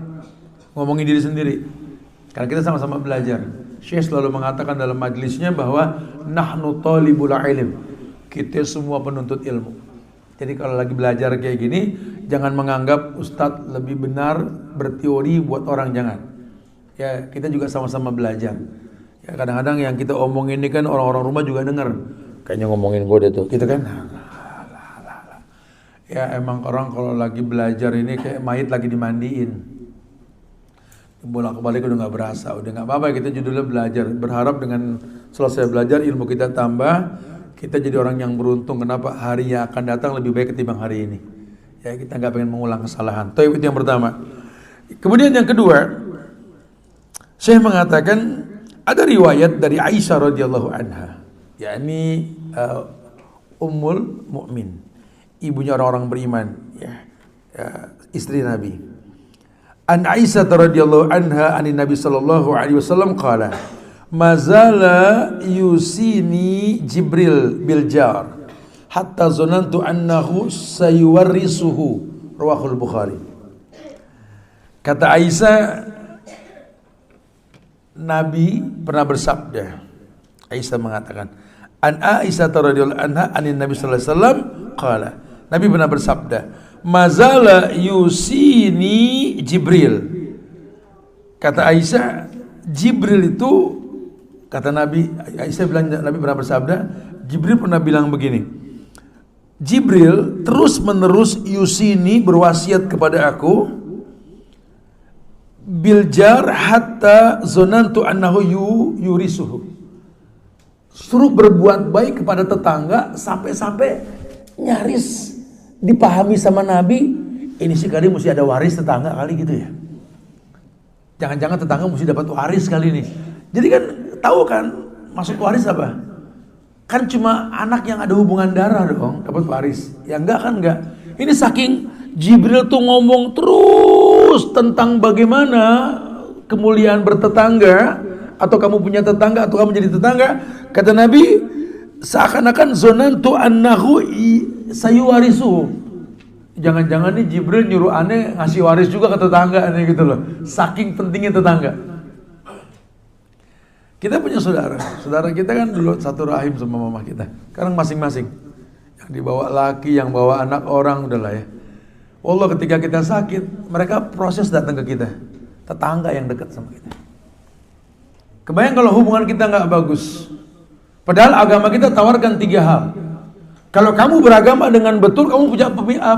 ngomongin diri sendiri. Karena kita sama-sama belajar. Syekh selalu mengatakan dalam majlisnya bahwa nahnu talibul ilm. Kita semua penuntut ilmu. Jadi kalau lagi belajar kayak gini, jangan menganggap ustadz lebih benar berteori buat orang, jangan. Ya, kita juga sama-sama belajar. Ya, kadang-kadang yang kita omongin ini kan orang-orang rumah juga dengar. Kayaknya ngomongin gue deh tuh, gitu kan? Ya, emang orang kalau lagi belajar ini kayak mayit lagi dimandiin. Bolak-balik udah nggak berasa, udah nggak apa-apa. Kita judulnya belajar. Berharap dengan selesai belajar ilmu kita tambah, kita jadi orang yang beruntung. Kenapa? Hari yang akan datang lebih baik ketimbang hari ini. Ya, kita nggak pengen mengulang kesalahan. Itu yang pertama. Kemudian yang kedua, Syekh mengatakan ada riwayat dari Aisyah radhiyallahu anha, yakni Ummul Mukmin, ibunya orang-orang beriman, ya, istri Nabi. An Aisyah radhiyallahu anha anin Nabi sallallahu alaihi wasallam qala mazala yusini Jibril bil jar hatta zanantu annahu sayuwarrisuhu, rawahul Bukhari. Kata Aisyah, Nabi pernah bersabda. Aisyah mengatakan, an Aisyah radhiyallahu anha anin Nabi sallallahu alaihi wasallam qala, Nabi pernah bersabda, mazala yusini Jibril. Kata Aisyah, Jibril itu, kata Nabi, Aisyah bilang Nabi pernah bersabda, Jibril pernah bilang begini, Jibril terus menerus yusini berwasiat kepada aku biljar hatta zonantu annahu yurisuhu, suruh berbuat baik kepada tetangga sampai-sampai nyaris dipahami sama Nabi, ini sih kali mesti ada waris tetangga kali gitu ya. Jangan-jangan tetangga mesti dapat waris kali ini. Jadi kan tahu kan maksud waris apa? Kan cuma anak yang ada hubungan darah dong dapat waris. Ya enggak kan enggak. Ini saking Jibril tuh ngomong terus tentang bagaimana kemuliaan bertetangga, atau kamu punya tetangga atau kamu jadi tetangga. Kata Nabi, seakan-akan zonantu annahu sayuwarisu. Jangan-jangan nih Jibril nyuruh aneh ngasih waris juga ke tetangga aneh gitu loh. Saking pentingnya tetangga. Kita punya saudara kita kan dulu satu rahim sama mama kita. Sekarang masing-masing. Yang dibawa laki, yang bawa anak orang, udahlah ya. Allah ketika kita sakit, mereka proses datang ke kita. Tetangga yang dekat sama kita. Kebayang kalau hubungan kita nggak bagus. Padahal agama kita tawarkan 3 hal. Kalau kamu beragama dengan betul, kamu punya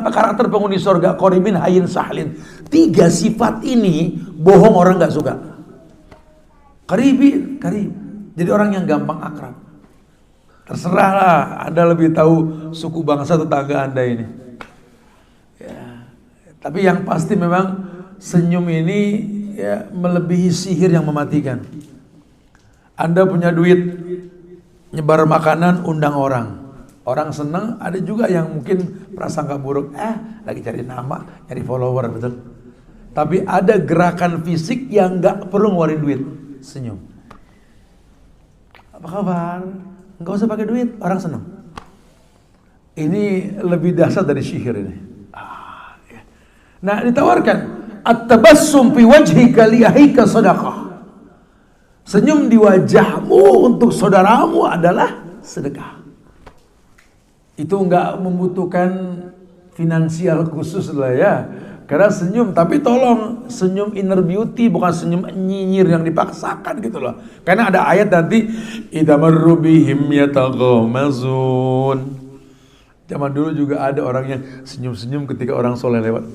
karakter penghuni surga, qaribin hayyin sahlin. 3 sifat ini bohong orang nggak suka. Qarib. Jadi orang yang gampang akrab. Terserahlah, Anda lebih tahu suku bangsa tetangga Anda ini. Ya. Tapi yang pasti memang senyum ini ya melebihi sihir yang mematikan. Anda punya duit, nyebar makanan, undang orang. Orang senang, ada juga yang mungkin prasangka buruk. Lagi cari nama, cari follower, betul. Tapi ada gerakan fisik yang gak perlu ngeluarin duit. Senyum. Apa kabar? nggak usah pakai duit, orang senang. Ini lebih dahsyat dari sihir ini. Ya. Nah, ditawarkan at-tabassum fi wajhika li akhika sadaqah. Senyum di wajahmu untuk saudaramu adalah sedekah. Itu nggak membutuhkan finansial khusus lah ya. Karena senyum, tapi tolong senyum inner beauty, bukan senyum nyinyir yang dipaksakan gitu loh. Karena ada ayat nanti idza marru bihim yataghamazun. Zaman dulu juga ada orang yang senyum-senyum ketika orang soleh lewat.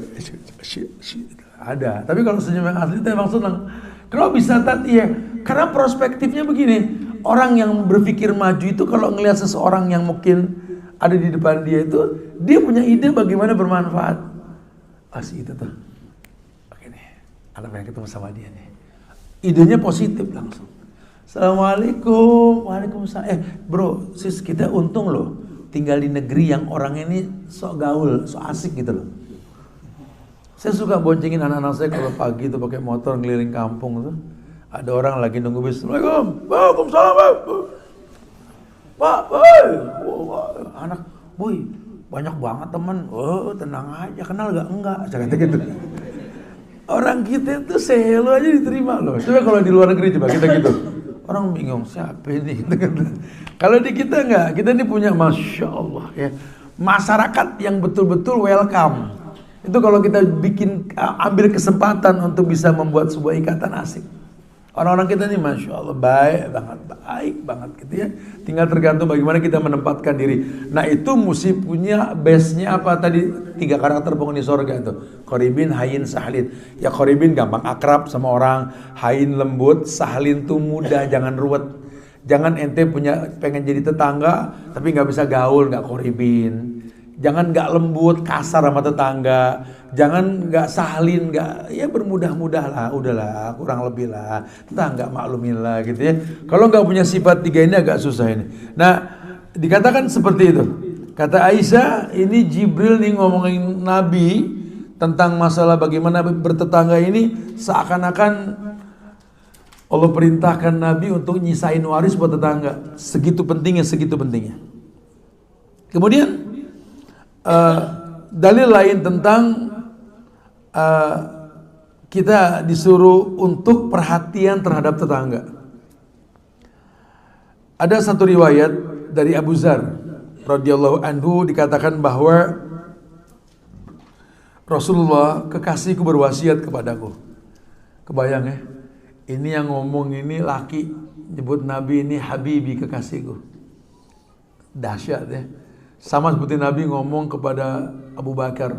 Ada. Tapi kalau senyum yang asli itu emang senang. Kalau bisa tadi ya, karena perspektifnya begini. Orang yang berpikir maju itu kalau ngelihat seseorang yang mungkin ada di depan dia itu, dia punya ide bagaimana bermanfaat. Si itu tuh. Oke nih, anak pengen ketemu sama dia nih. Idenya positif langsung. Assalamualaikum. Waalaikumsalam. Bro, sis, kita untung loh tinggal di negeri yang orang ini sok gaul, sok asik gitu loh. Saya suka boncengin anak-anak saya kalau pagi tuh pakai motor ngeliling kampung tuh. Ada orang lagi nunggu bis. Assalamualaikum. Waalaikumsalam. Pak, boy. Anak, boy, banyak banget teman. Oh, tenang aja, kenal gak? Enggak. Saya kata gitu. Orang kita tuh sehelo aja diterima loh. Coba kalau di luar negeri coba kita gitu. Orang bingung, siapa ini? Kalau di kita enggak, kita ini punya Masya Allah ya. Masyarakat yang betul-betul welcome. Itu kalau kita ambil kesempatan untuk bisa membuat sebuah ikatan asik. Orang-orang kita ini Masya Allah baik banget gitu ya. Tinggal tergantung bagaimana kita menempatkan diri. Nah itu mesti punya base-nya apa tadi? 3 karakter penghuni sorga itu. Qoribin, Hayin, Sahlin. Ya Qoribin gampang akrab sama orang. Hayin lembut, Sahlin tuh mudah, jangan ruwet. Jangan ente pengen jadi tetangga tapi gak bisa gaul, gak Qoribin. Jangan gak lembut, kasar sama tetangga. Jangan gak sahlin, ya bermudah-mudah lah. Udahlah, kurang lebih lah. Tetangga maklumin lah gitu ya. Kalau gak punya sifat 3 ini agak susah ini. Nah, dikatakan seperti itu. Kata Aisyah, ini Jibril nih ngomongin Nabi tentang masalah bagaimana bertetangga ini. Seakan-akan Allah perintahkan Nabi untuk nyisain waris buat tetangga. Segitu pentingnya. Kemudian dalil lain tentang kita disuruh untuk perhatian terhadap tetangga. Ada satu riwayat dari Abu Dzar radhiyallahu anhu dikatakan bahwa Rasulullah kekasihku berwasiat kepadaku. Kebayang ya? Ini yang ngomong ini laki, nyebut Nabi ini Habibi, kekasihku. Dahsyat ya. Sama seperti Nabi ngomong kepada Abu Bakar,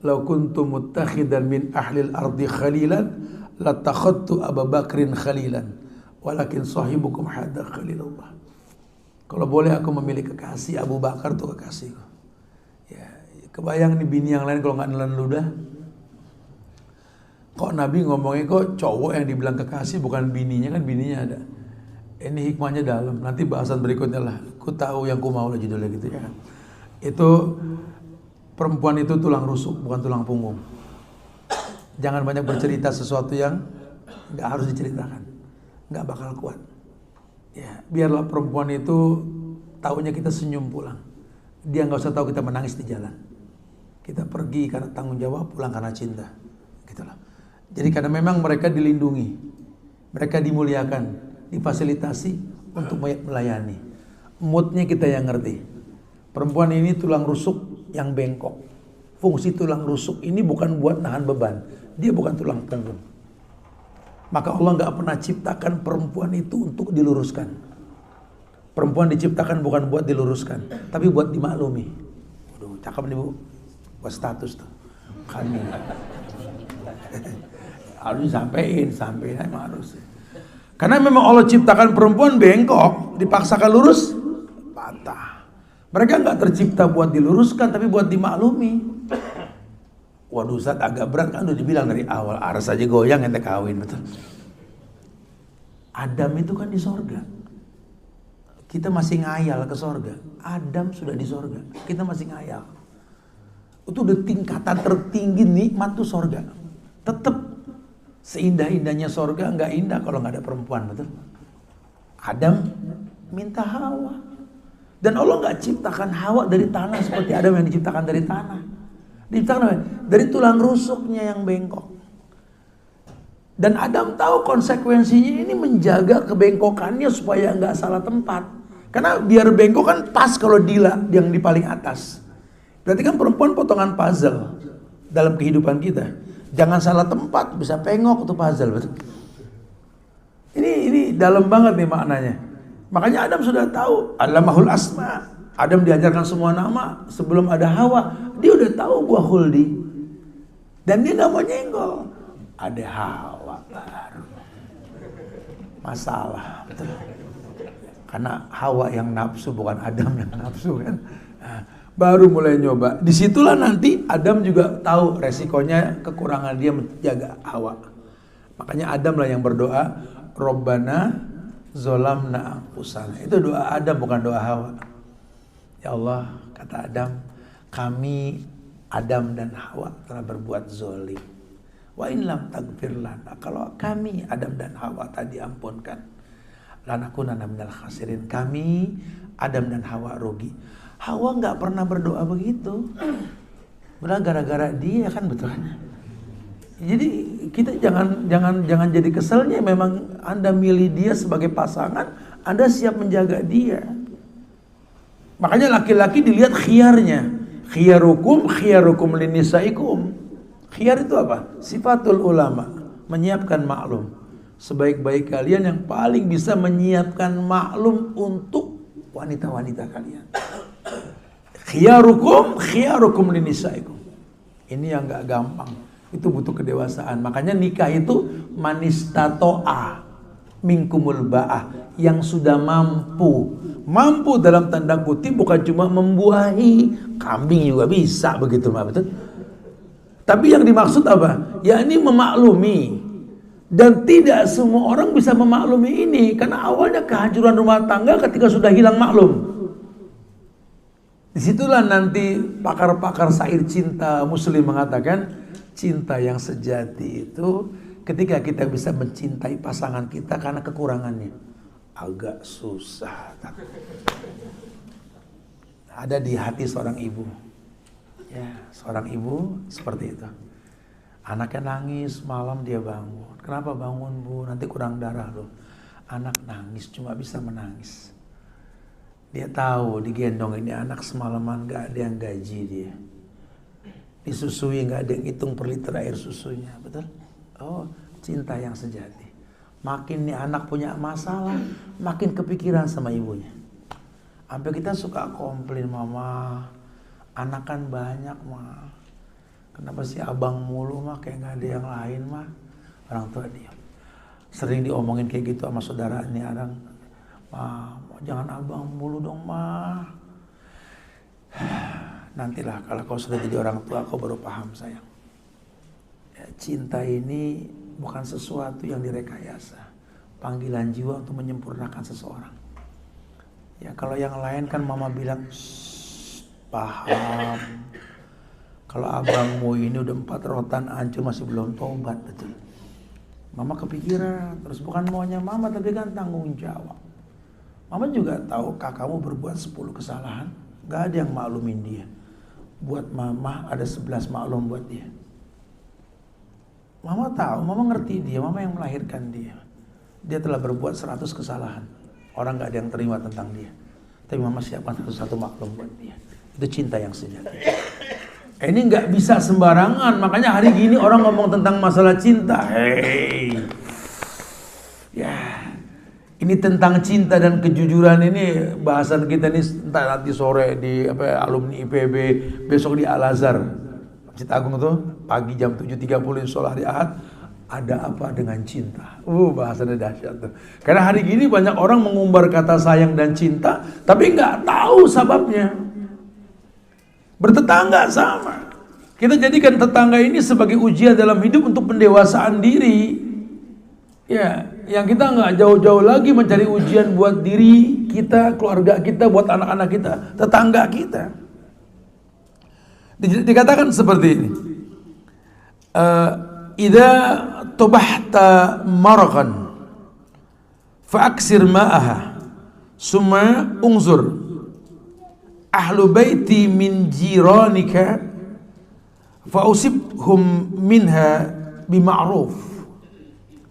"Lau kuntu muttakhidan min ahlil ardi khalilan, latakhadtu Abu Bakrin khalilan, walakin sahibukum hadha khalilullah." Kalau boleh aku memilih kekasih, Abu Bakar tuh kekasihku. Ya, kebayang nih bini yang lain kalau nggak nelan ludah. Kok Nabi ngomongnya kok cowok yang dibilang kekasih bukan bininya, kan bininya ada. Ini hikmahnya dalam. Nanti bahasan berikutnya lah. Ku tahu yang ku mau lah judulnya gitu ya. Itu perempuan itu tulang rusuk bukan tulang punggung. Jangan banyak bercerita sesuatu yang nggak harus diceritakan. Nggak bakal kuat. Ya, biarlah perempuan itu taunya kita senyum pulang. Dia nggak usah tahu kita menangis di jalan. Kita pergi karena tanggung jawab, pulang karena cinta. Gitulah. Jadi karena memang mereka dilindungi, mereka dimuliakan, difasilitasi untuk melayani. Moodnya kita yang ngerti. Perempuan ini tulang rusuk yang bengkok. Fungsi tulang rusuk ini bukan buat nahan beban. Dia bukan tulang punggung. Maka Allah gak pernah ciptakan perempuan itu untuk diluruskan. Perempuan diciptakan bukan buat diluruskan, tapi buat dimaklumi. Waduh, cakep nih Bu. Buat status tuh. Kami. Harus disampein emang harus. Karena memang Allah ciptakan perempuan bengkok, dipaksakan lurus, patah. Mereka nggak tercipta buat diluruskan, tapi buat dimaklumi. Waduh Ustaz, agak berat kan udah dibilang dari awal, aras aja goyang ente kawin, betul. Adam itu kan di sorga. Kita masih ngayal ke sorga. Adam sudah di sorga, kita masih ngayal. Itu udah tingkatan tertinggi nikmat tuh sorga. Tetap seindah-indahnya sorga nggak indah kalau nggak ada perempuan, betul. Adam Minta Hawa. Dan Allah nggak ciptakan Hawa dari tanah seperti Adam yang diciptakan dari tanah. Diciptakan dari tulang rusuknya yang bengkok. Dan Adam tahu konsekuensinya ini menjaga kebengkokannya supaya nggak salah tempat. Karena biar bengkok kan pas kalau Dila yang di paling atas. Berarti kan perempuan potongan puzzle dalam kehidupan kita. Jangan salah tempat, bisa pengok tuh puzzle, betul. Ini dalam banget nih maknanya. Makanya Adam sudah tahu Allamahul Asma. Adam diajarkan semua nama sebelum ada Hawa. Dia udah tahu gua Khuldi. Dan dia nggak mau nyenggol. Ada Hawa baru. Masalah, betul. Karena Hawa yang nafsu bukan Adam yang nafsu kan. Nah, baru mulai nyoba. Disitulah nanti Adam juga tahu resikonya kekurangan dia menjaga Hawa. Makanya Adam lah yang berdoa, Robbana zolamna anfusana. Itu doa Adam bukan doa Hawa. Ya Allah, kata Adam, kami Adam dan Hawa telah berbuat zolim. Wa in lam taghfir lana, kalau kami Adam dan Hawa tadi ampunkan, lanakunanna minal khasirin, kami Adam dan Hawa rugi. Hawa nggak pernah berdoa begitu. Udah gara-gara dia kan, betul kan? Jadi kita jangan jadi keselnya. Memang Anda milih dia sebagai pasangan, Anda siap menjaga dia. Makanya laki-laki dilihat khiyarnya. Khiyarukum linisaikum. Khiyar itu apa? Sifatul ulama, menyiapkan maklum. Sebaik-baik kalian yang paling bisa menyiapkan maklum untuk wanita-wanita kalian. Khiyarukum linisaikum. Ini yang gak gampang. Itu butuh kedewasaan. Makanya nikah itu manistato'a minkumul ba'ah, yang sudah mampu. Mampu dalam tanda kutip bukan cuma membuahi, kambing juga bisa begitu, betul? Tapi yang dimaksud apa? Ya ini memaklumi. Dan tidak semua orang bisa memaklumi ini. Karena awalnya kehancuran rumah tangga ketika sudah hilang maklum. Disitulah nanti pakar-pakar syair cinta muslim mengatakan, cinta yang sejati itu ketika kita bisa mencintai pasangan kita karena kekurangannya. Agak susah. Ada di hati seorang ibu. Ya, seorang ibu seperti itu. Anaknya nangis, malam dia bangun. Kenapa bangun, Bu? Nanti kurang darah loh. Anak nangis, cuma bisa menangis. Dia tahu digendong ini anak semalaman gak ada yang gaji dia. Disusui gak ada yang hitung per liter air susunya, betul? Oh, cinta yang sejati. Makin nih anak punya masalah, makin kepikiran sama ibunya. Sampai kita suka komplain, Mama, anak kan banyak, mah. Kenapa sih abang mulu, mah? Kayak gak ada yang lain, mah. Orang tua diam. Sering diomongin kayak gitu sama saudaranya. Mah, jangan abang mulu dong, mah. Nantilah kalau kau sudah jadi orang tua, kau baru paham, sayang. Ya, cinta ini bukan sesuatu yang direkayasa. Panggilan jiwa untuk menyempurnakan seseorang. Ya, kalau yang lain kan mama bilang, paham. Kalau abangmu ini udah 4 rotan hancur masih belum tobat, betul. Mama kepikiran, terus bukan maunya mama tapi kan tanggung jawab. Mama juga tahu kakakmu berbuat 10 kesalahan, gak ada yang maklumin dia. Buat mama ada 11 maklum buat dia. Mama tahu, mama ngerti dia, mama yang melahirkan dia. Dia telah berbuat 100 kesalahan. Orang gak ada yang terima tentang dia. Tapi mama siapkan satu maklum buat dia. Itu cinta yang sejati. Ini nggak bisa sembarangan. Makanya hari gini orang ngomong tentang masalah cinta. Hey, ya, ini tentang cinta dan kejujuran ini bahasan kita nih. Entah nanti sore di alumni IPB, besok di Al Azhar, Masjid Agung tuh pagi jam 7.30 insya Allah hari Ahad. Ada apa dengan cinta? Bahasannya dahsyat tuh. Karena hari gini banyak orang mengumbar kata sayang dan cinta, tapi nggak tahu sebabnya. Bertetangga sama. Kita jadikan tetangga ini sebagai ujian dalam hidup untuk pendewasaan diri. Ya, yang kita nggak jauh-jauh lagi mencari ujian buat diri kita, keluarga kita, buat anak-anak kita, tetangga kita. Dikatakan seperti ini. Idza tubahta marakan fa'aksir ma'aha Summa ungzur ahlu baiti min jiranika fausibhum minha bima'ruf.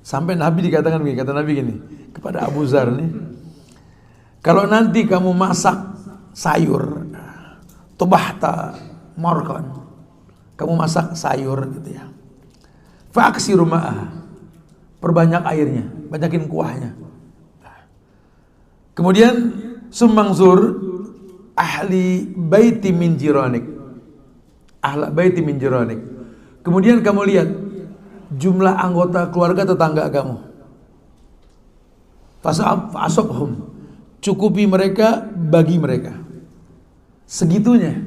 Sampai Nabi dikatakan begini, kata Nabi gini kepada Abu Zar nih, kalau nanti kamu masak sayur, tobahta markan, kamu masak sayur gitu ya, fa'aksiru ma'ah, perbanyak airnya, banyakin kuahnya. Kemudian summangzur ahli baiti min jiranik, ahla baiti min jiranik. Kemudian kamu lihat jumlah anggota keluarga tetangga kamu. Fasabhum, cukupi mereka, bagi mereka. Segitunya.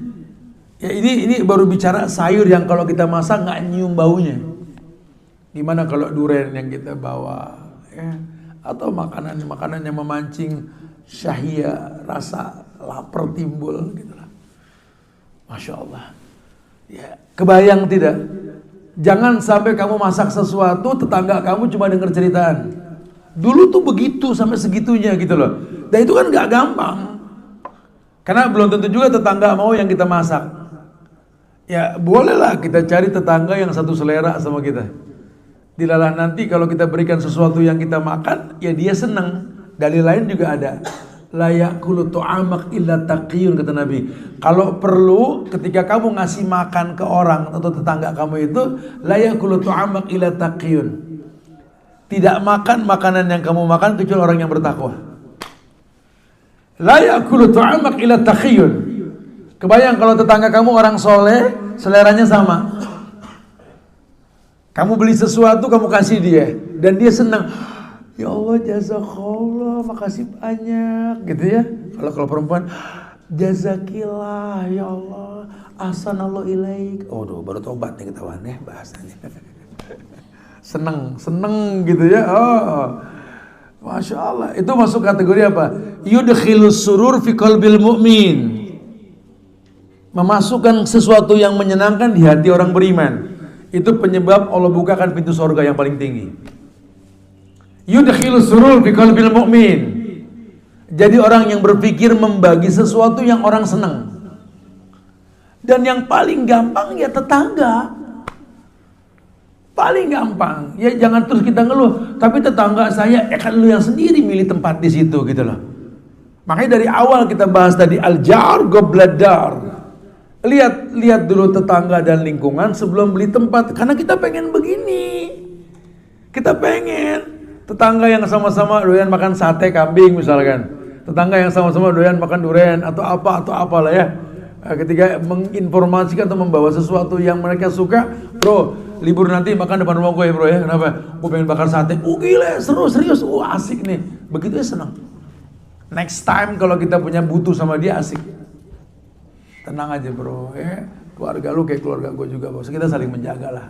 Ya ini baru bicara sayur yang kalau kita masak nggak nyium baunya. Gimana kalau durian yang kita bawa, ya? Atau makanan yang memancing syahia, rasa lapar timbul gitu lah. Masya Allah. Ya, kebayang tidak? Jangan sampai kamu masak sesuatu, tetangga kamu cuma dengar ceritaan. Dulu tuh begitu sampai segitunya gitu loh. Dan itu kan gak gampang. Karena belum tentu juga tetangga mau yang kita masak. Ya bolehlah kita cari tetangga yang satu selera sama kita. Dilalah nanti kalau kita berikan sesuatu yang kita makan, ya dia senang. Dalil lain juga ada. La ya'kulu tu'amak illa taqiyun, kata Nabi. Kalau perlu ketika kamu ngasih makan ke orang atau tetangga kamu itu, la ya'kulu tu'amak illa taqiyun. Tidak makan makanan yang kamu makan kecuali orang yang bertakwa. La ya'kulu tu'amak illa taqiyun. Kebayang kalau tetangga kamu orang soleh, seleranya sama. Kamu beli sesuatu, kamu kasih dia, dan dia senang. Ya Allah, jazakallah, makasih banyak, gitu ya. Kalau perempuan, jazakillah, ya Allah, ahsanallahu ilaik. Oh, baru tobat nih ketahuan ya bahasanya. seneng gitu ya. Oh, Masya Allah. Itu masuk kategori apa? Yudkhilus surur fi qalbil mu'min. Memasukkan sesuatu yang menyenangkan di hati orang beriman. Itu penyebab Allah bukakan pintu surga yang paling tinggi. Yudkhilus surur fi qalbil mu'min. Jadi orang yang berpikir membagi sesuatu yang orang senang. Dan yang paling gampang ya tetangga. Paling gampang. Ya jangan terus kita ngeluh, tapi tetangga saya, kan lu yang sendiri milih tempat di situ gitu loh. Makanya dari awal kita bahas tadi al-jar gobladar. Lihat dulu tetangga dan lingkungan sebelum beli tempat, karena kita pengen begini. Kita pengen tetangga yang sama-sama doyan makan sate kambing misalkan, tetangga yang sama-sama doyan makan durian atau apalah ya. Ketika menginformasikan atau membawa sesuatu yang mereka suka, bro, libur nanti makan depan rumah gue ya bro ya. Kenapa? Gue pengen bakar sate. Gila, serius, asik nih. Begitu ya senang. Next time kalau kita punya butuh sama dia, asik. Tenang aja bro ya. Keluarga lu kayak keluarga gue juga bos. Kita saling menjaga lah.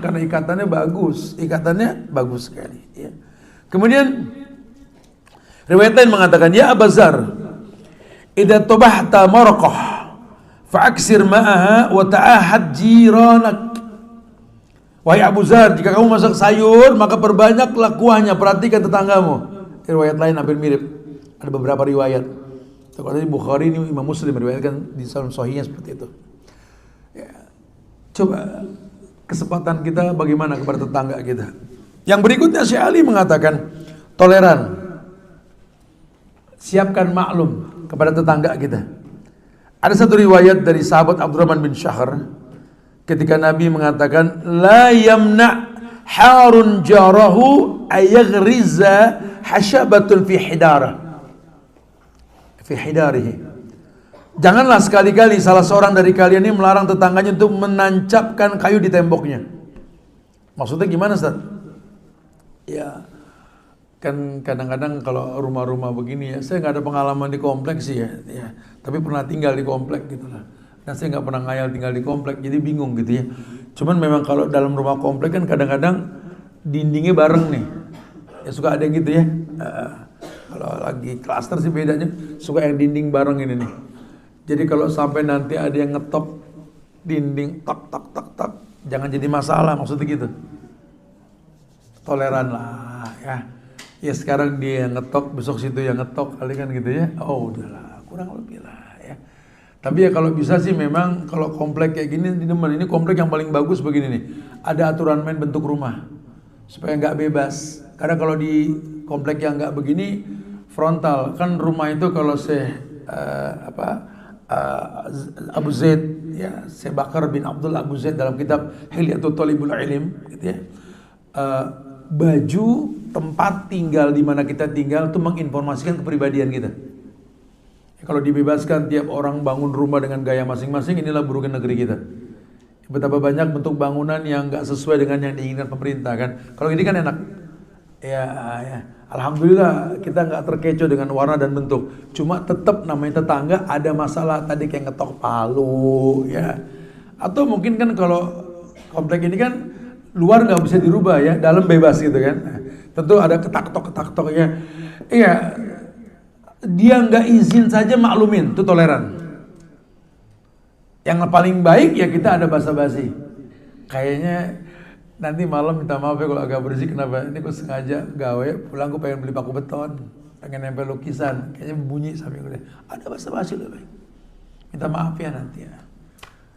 Karena ikatannya bagus sekali ya. Kemudian riwayat lain mengatakan, ya Abu Zar, idza tabahta marqah fa'aksir ma'aha wa ta'ahad jiranak. Wahai Abu Zar, jika kamu masak sayur maka perbanyaklah kuahnya, perhatikan tetanggamu. Riwayat lain hampir mirip. Ada beberapa riwayat. Kalau tadi Bukhari, ini Imam Muslim meriwayatkan di dalam sahihnya seperti itu. Ya. Coba kesempatan kita bagaimana kepada tetangga kita. Yang berikutnya Syekh Ali mengatakan toleran. Siapkan maklum kepada tetangga kita. Ada satu riwayat dari sahabat Abdurrahman bin Syahr ketika Nabi mengatakan la yamna harun jarahu ayaghriza hashabatun fi hidarihi. Janganlah sekali-kali salah seorang dari kalian ini melarang tetangganya untuk menancapkan kayu di temboknya. Maksudnya gimana Ustaz? Ya kan kadang-kadang kalau rumah-rumah begini ya, saya nggak ada pengalaman di kompleks sih ya, tapi pernah tinggal di komplek gitulah. Dan saya nggak pernah ngayal tinggal di komplek, jadi bingung gitu ya. Cuman memang kalau dalam rumah komplek kan kadang-kadang dindingnya bareng nih, ya suka ada gitu ya. Kalau lagi klaster sih bedanya, suka yang dinding bareng ini nih. Jadi kalau sampai nanti ada yang ngetop dinding tak, jangan jadi masalah, maksudnya gitu. Toleran lah ya. Ya sekarang dia yang ngetok, besok situ yang ngetok kali kan gitu ya. Oh udahlah, kurang lebih lah ya. Tapi ya kalau bisa sih memang kalau komplek kayak gini di Demen ini komplek yang paling bagus begini nih. Ada aturan main bentuk rumah supaya nggak bebas. Karena kalau di komplek yang nggak begini frontal kan rumah itu kalau Abu Zaid ya Syekh Bakar bin Abdul Abu Zaid dalam kitab Hilyatul Thalibul Ilm gitu ya. Baju tempat tinggal di mana kita tinggal itu menginformasikan kepribadian kita. Kalau dibebaskan tiap orang bangun rumah dengan gaya masing-masing, inilah buruknya negeri kita. Betapa banyak bentuk bangunan yang nggak sesuai dengan yang diinginkan pemerintah kan. Kalau ini kan enak. Ya. Alhamdulillah kita nggak terkecoh dengan warna dan bentuk. Cuma tetap namanya tetangga ada masalah tadi kayak ngetok palu ya. Atau mungkin kan kalau komplek ini kan luar nggak bisa dirubah ya, dalam bebas gitu kan. Tentu ada ketak-tok ya. Iya. Dia nggak izin saja maklumin, itu toleran. Yang paling baik ya kita ada basa-basi. Kayaknya nanti malam minta maaf ya kalau agak berisik, kenapa? Ini gue sengaja gawe, pulang gue pengen beli paku beton, pengen nempel lukisan, kayaknya bunyi sampai gue. Ada basa-basi loh, baik. Minta maaf ya nanti ya.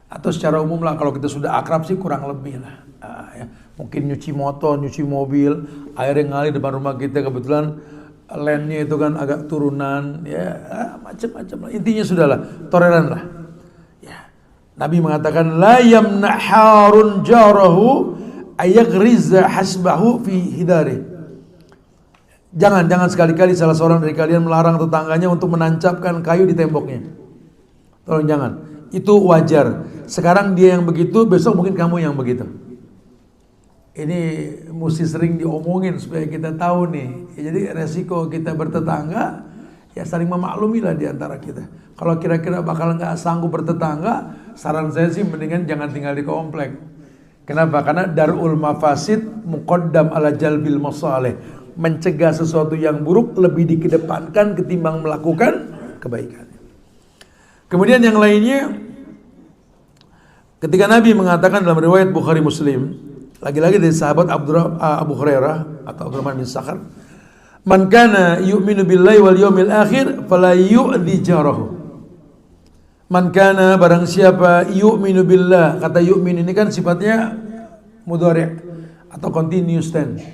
Atau secara umum lah kalau kita sudah akrab sih kurang lebih lah. Ya. Mungkin nyuci motor, nyuci mobil, air yang ngalir depan rumah kita kebetulan landnya itu kan agak turunan, ya macam-macam lah. Intinya sudahlah, toleran lah. Ya. Nabi mengatakan la yamna harun jarahu ayaghriza hasbahu fi hidari. Jangan sekali-kali salah seorang dari kalian melarang tetangganya untuk menancapkan kayu di temboknya. Tolong jangan. Itu wajar. Sekarang dia yang begitu, besok mungkin kamu yang begitu. Ini mesti sering diomongin supaya kita tahu nih. Ya, jadi resiko kita bertetangga ya saling memaklumi lah di antara kita. Kalau kira-kira bakal nggak sanggup bertetangga, saran saya sih mendingan jangan tinggal di komplek. Kenapa? Karena darul mafasid muqaddam ala jalbil masalih. Mencegah sesuatu yang buruk lebih dikedepankan ketimbang melakukan kebaikan. Kemudian yang lainnya, ketika Nabi mengatakan dalam riwayat Bukhari Muslim, lagi-lagi dari sahabat Abu Hurairah atau Abdurrahman bin Sakhar, man kana yu'minu billahi wal yawmil akhir fala yu'dhi jarahu. Man kana, barang siapa, yu'minu billah, kata yu'min ini kan sifatnya mudhari' atau continuous tense,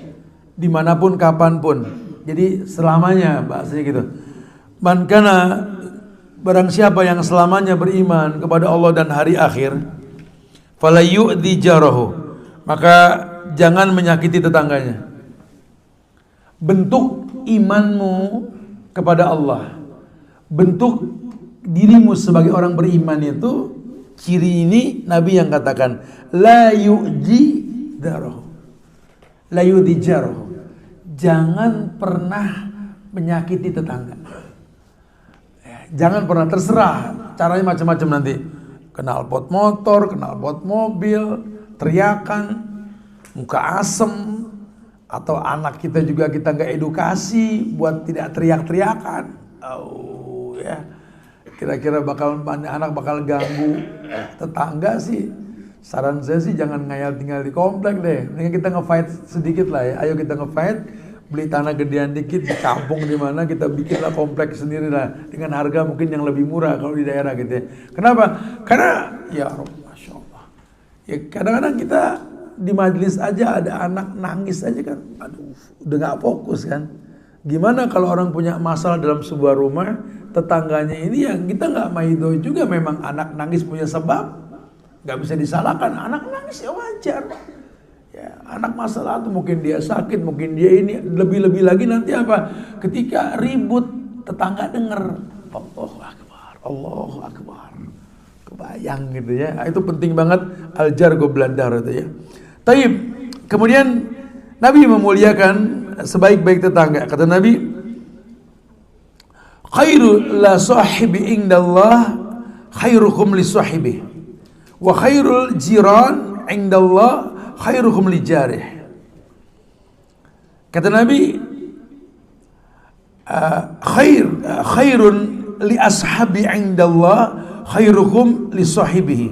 dimanapun kapanpun, jadi selamanya bahasanya gitu. Man kana, barang siapa yang selamanya beriman kepada Allah dan hari akhir, fala yu'dhi jarahu, maka jangan menyakiti tetangganya. Bentuk imanmu kepada Allah, bentuk dirimu sebagai orang beriman itu, ciri ini Nabi yang katakan la yu'ji darahu, la yu'di jarahu, jangan pernah menyakiti tetangga. Jangan pernah, terserah caranya macam-macam nanti, kenal pot motor, kenal pot mobil, teriakan, muka asem, atau anak kita juga kita nggak edukasi buat tidak teriak-teriakan. Oh ya, kira-kira anak bakal ganggu tetangga sih. Saran saya sih jangan ngayal tinggal di komplek deh. Mendingan kita nge-fight sedikit lah ya. Ayo kita nge-fight, beli tanah gedean dikit di kampung di mana, kita bikinlah komplek sendiri lah dengan harga mungkin yang lebih murah kalau di daerah gitu ya. Kenapa? Karena ya Masya Allah. Ya kadang-kadang kita di majelis aja ada anak nangis aja kan, aduh udah nggak fokus kan. Gimana kalau orang punya masalah dalam sebuah rumah, tetangganya ini ya kita nggak maido juga, memang anak nangis punya sebab, nggak bisa disalahkan. Anak nangis ya wajar. Ya, anak masalah tuh mungkin dia sakit, mungkin dia ini, lebih-lebih lagi nanti apa? Ketika ribut tetangga denger, Allahu Akbar, Allahu Akbar. Kebayang gitu ya. Itu penting banget aljar goblandar itu ya. Taib. Kemudian Nabi memuliakan sebaik-baik tetangga. Kata Nabi, khairul la sahibi indallah khairukum li sahibi wa khairul jiran indallah khairukum li jarih. Kata Nabi, khairun li ashabi indallah khairukum li sahibihi.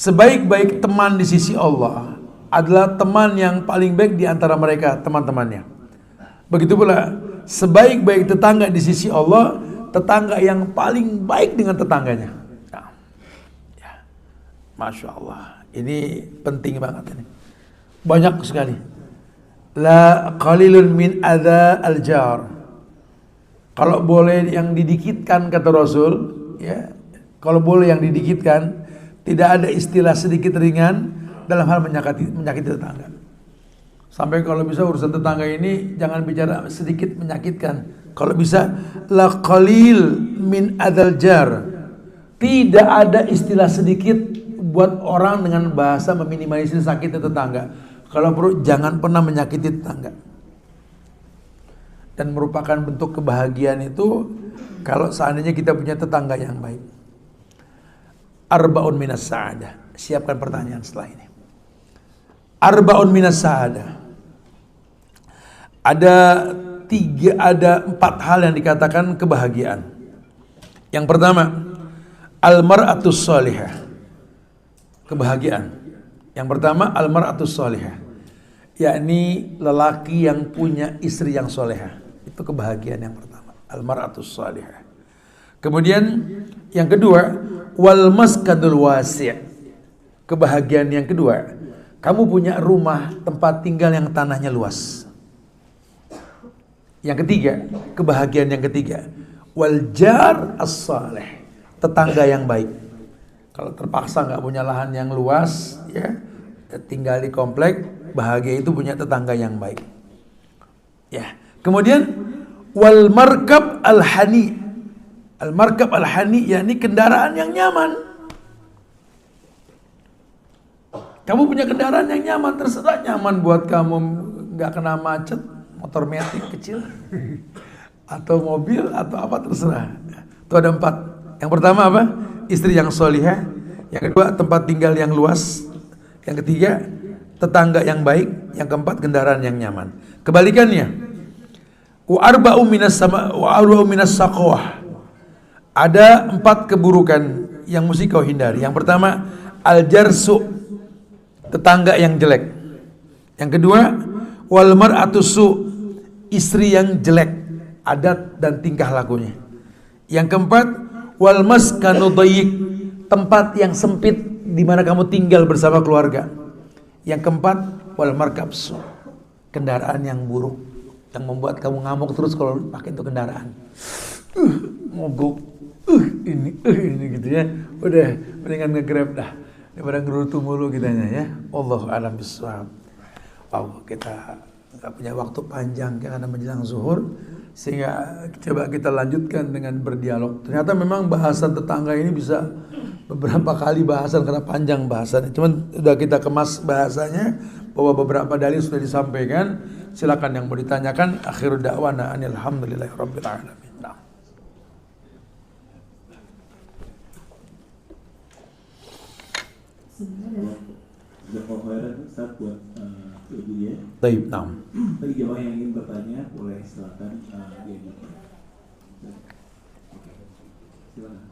Sebaik-baik teman di sisi Allah adalah teman yang paling baik di antara mereka teman-temannya. Begitu pula sebaik-baik tetangga di sisi Allah, tetangga yang paling baik dengan tetangganya. Nah, ya. Masya Allah, ini penting banget ini. Banyak sekali. La qalilun min adza al-jar. Kalau boleh yang didikitkan kata Rasul, ya. Kalau boleh yang didikitkan, tidak ada istilah sedikit ringan dalam hal menyakiti tetangga. Sampai kalau bisa urusan tetangga ini jangan bicara sedikit menyakitkan. Kalau bisa la qalil min adzal jar. Tidak ada istilah sedikit buat orang dengan bahasa meminimalisir sakitnya tetangga. Kalau perlu jangan pernah menyakiti tetangga. Dan merupakan bentuk kebahagiaan itu kalau seandainya kita punya tetangga yang baik. Arbaun minas sa'adah. Siapkan pertanyaan setelah ini. Arbaun minas sa'adah. Ada 4 hal yang dikatakan kebahagiaan. Yang pertama, al-mar'atus shalihah. Kebahagiaan. Yang pertama, al-mar'atus shalihah. Yakni lelaki yang punya istri yang solehah. Itu kebahagiaan yang pertama. Al-mar'atus shalihah. Kemudian yang kedua, wal maskanul wasi'. Kebahagiaan yang kedua, kamu punya rumah tempat tinggal yang tanahnya luas. Yang ketiga, kebahagiaan yang ketiga, wal jar as-salih. Tetangga yang baik. Kalau terpaksa nggak punya lahan yang luas, ya tinggal di komplek, bahagia itu punya tetangga yang baik. Ya. Kemudian wal markab al-hani. Al-markab al-hani yakni kendaraan yang nyaman. Kamu punya kendaraan yang nyaman, terserah nyaman buat kamu nggak kena macet, motor metik kecil atau mobil atau apa terserah. Itu ada 4. Yang pertama apa? Istri yang solihah. Yang kedua, tempat tinggal yang luas. Yang ketiga, tetangga yang baik. Yang keempat, kendaraan yang nyaman. Kebalikannya, wa arba'u minas saqawah. Ada 4 keburukan yang mesti kau hindari. Yang pertama, al-jarsu, tetangga yang jelek. Yang kedua, wal mar'atus su, istri yang jelek, adat dan tingkah lakunya. Yang keempat, wal maskanu dayyiq, tempat yang sempit di mana kamu tinggal bersama keluarga. Yang keempat, wal markab su, kendaraan yang buruk yang membuat kamu ngamuk terus kalau pakai itu kendaraan. Mogok. Ini gitu ya. Udah mendingan nge-grab dah daripada ngerutu mulu kitanya ya. Allahu a'lam bishawab. Wow, kita nggak punya waktu panjang karena menjelang zuhur, sehingga coba kita lanjutkan dengan berdialog. Ternyata memang bahasan tetangga ini bisa beberapa kali bahasan karena panjang bahasannya. Cuman sudah kita kemas bahasanya bahwa beberapa dalil sudah disampaikan. Silakan yang mau ditanyakan. Akhirul da'wana anil hamdulillahirabbil alamin. Nah. Ibu ya. Baik, nah. Bagi jemaah yang ingin bertanya, boleh silakan diajukan. Oke, silakan.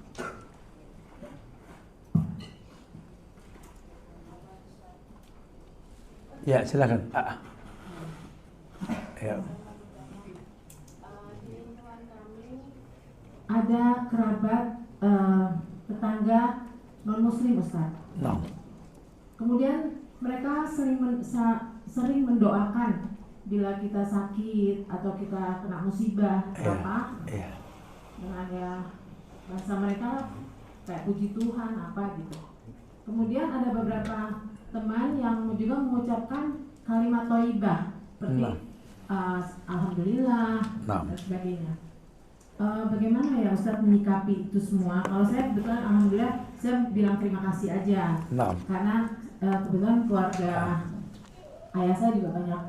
Ya, silakan. Ya. Ada kerabat tetangga non muslim, Ustaz. Nah. Kemudian mereka sering mendoakan bila kita sakit atau kita kena musibah apa, dengan ya bahasa mereka kayak puji Tuhan apa gitu. Kemudian ada beberapa teman yang juga mengucapkan kalimat thayyibah seperti alhamdulillah dan sebagainya. Bagaimana ya Ustaz menyikapi itu semua? Kalau saya kebetulan alhamdulillah saya bilang terima kasih aja. Karena kebetulan keluarga ayah saya juga banyak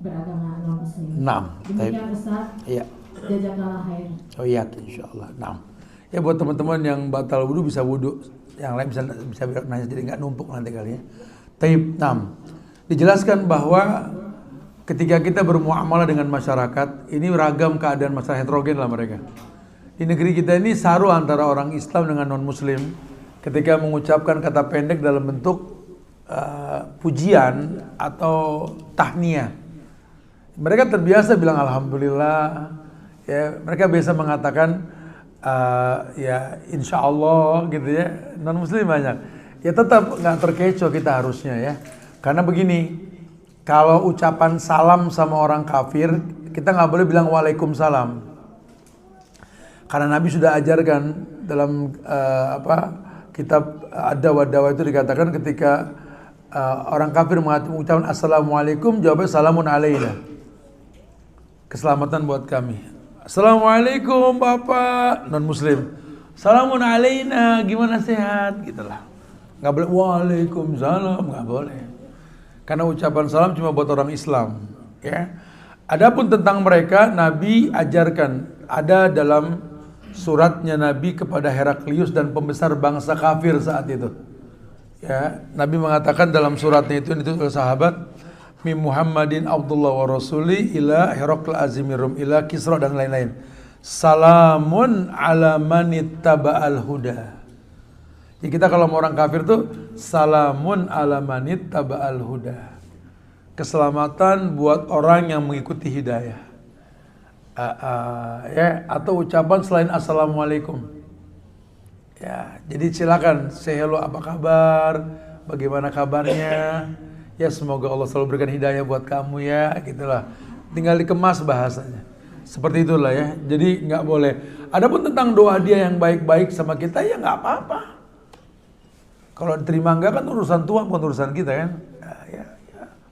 beragama non muslim. Demikian Ustaz. Iya. Jazakallah khair. Oh iya, insyaallah. Ya buat teman-teman yang batal wudu bisa wudu, yang lain bisa nanya jadi nggak numpuk nanti kali ya. Taib 6. Dijelaskan bahwa ketika kita bermuamalah dengan masyarakat, ini ragam keadaan masyarakat heterogen lah mereka. Di negeri kita ini saru antara orang Islam dengan non muslim ketika mengucapkan kata pendek dalam bentuk pujian atau tahniah. Mereka terbiasa bilang alhamdulillah. Ya, mereka biasa mengatakan ya insya Allah gitu ya. Non muslim banyak. Ya tetap nggak terkecoh kita harusnya ya. Karena begini, kalau ucapan salam sama orang kafir, kita nggak boleh bilang waalaikumsalam. Karena Nabi sudah ajarkan dalam kitab Ad-Dawa itu dikatakan ketika orang kafir mengucapkan assalamualaikum, jawabnya salamun alaina. Keselamatan buat kami. Assalamualaikum Bapak non muslim. Salamun alaina, gimana sehat? Gitulah. Nggak boleh waalaikumsalam, nggak boleh. Karena ucapan salam cuma buat orang Islam, ya. Adapun tentang mereka, Nabi ajarkan, ada dalam suratnya Nabi kepada Heraklius dan pembesar bangsa kafir saat itu. Ya, Nabi mengatakan dalam suratnya itu oleh sahabat, Min Muhammadin Abdullah wa Rasuli ila Herakl Azimirum ila Kisra dan lain-lain. Salamun ala manittaba'al huda. Jadi kita kalau mau orang kafir tuh salamun ala manittaba'al huda. Keselamatan buat orang yang mengikuti hidayah. Ya, atau ucapan selain assalamualaikum. Ya, jadi silakan say hello, apa kabar? Bagaimana kabarnya? Ya semoga Allah selalu berikan hidayah buat kamu ya, gitulah. Tinggal dikemas bahasanya. Seperti itulah ya. Jadi nggak boleh. Adapun tentang doa dia yang baik-baik sama kita ya nggak apa-apa. Kalau diterima enggak kan urusan Tuhan, bukan urusan kita kan. Ya,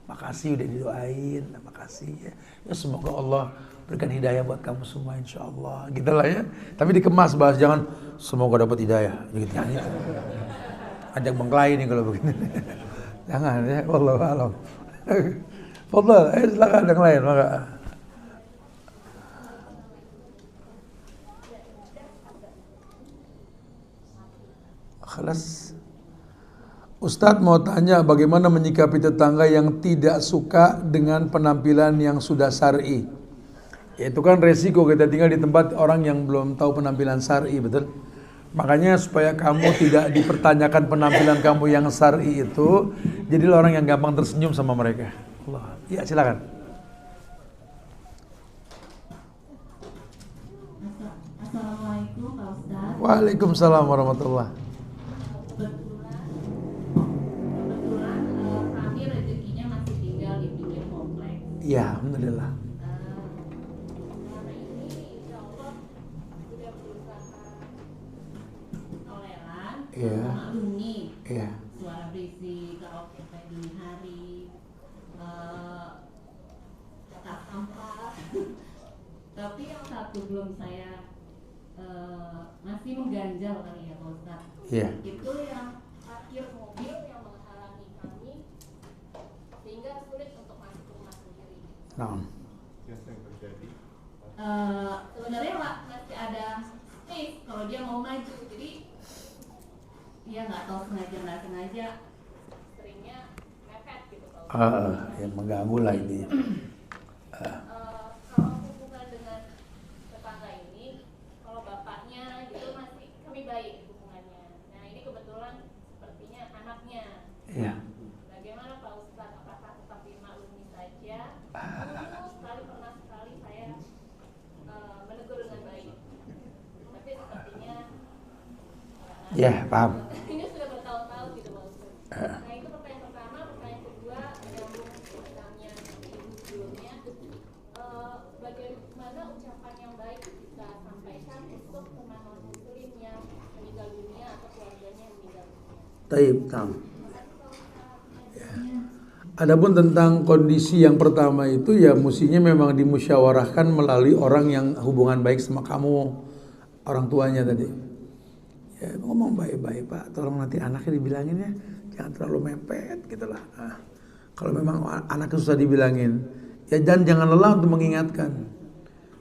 makasih udah didoain, makasih ya. Ya semoga Allah berikan hidayah buat kamu semua insyaallah. Gitulah ya. Tapi dikemas bahas, jangan semoga dapat hidayah. Gitu ya. Ajak bengklai nih kalau begini. Jangan ya, wallahu a'lam. Fadhal, silakan yang lain maka. Khalas. Ustadz mau tanya bagaimana menyikapi tetangga yang tidak suka dengan penampilan yang sudah syar'i. Ya, itu kan resiko kita tinggal di tempat orang yang belum tahu penampilan syar'i, betul? Makanya supaya kamu tidak dipertanyakan penampilan kamu yang syar'i itu, jadilah orang yang gampang tersenyum sama mereka. Allah. Ya, silakan. Assalamualaikum Pak Ustadz. Waalaikumsalam warahmatullahi. Kebetulan kami rezekinya masih tinggal di pinggir kompleks. Ya, alhamdulillah. Karena ini insya Allah sudah berusaha toleran, maklumi suara berisik, karaoke pagi hari, cetak sampah. Tapi yang satu belum saya masih mengganjal kali ya Pak Ustadz. Itu yang parkir mobil yang menghalangi kami sehingga sulit untuk masuk ke rumah sendiri. Sebenarnya masih ada space kalau dia mau maju, jadi dia nggak tahu sengaja nggak sengaja seringnya mepet gitu Pak. Yang mengganggu lah ini. Kalau hubungan dengan tetangga ini, kalau bapaknya gitu masih kami baik hubungannya. Nah ini kebetulan sepertinya anaknya. Iya. Bagaimana Pak Ustadz? Apakah tetap dimaklumi saja? Dulu pernah sekali saya menegur dengan baik, tapi sepertinya Ya, paham. ini sudah bertahun-tahun gitu Pak Ustadz. Nah itu pertanyaan pertama. Pertanyaan kedua menyambung pertanyaannya ibu sebelumnya, bagaimana ucapan yang baik bisa sampaikan untuk teman non muslim yang meninggal dunia atau keluarganya yang meninggal dunia. Taib, tahu. Adapun tentang kondisi yang pertama itu ya mestinya memang dimusyawarahkan melalui orang yang hubungan baik sama kamu, orang tuanya tadi. Ya ngomong baik-baik Pak, tolong nanti anaknya dibilangin ya, jangan terlalu mepet gitulah. Kalau memang anaknya susah dibilangin, ya jangan lelah untuk mengingatkan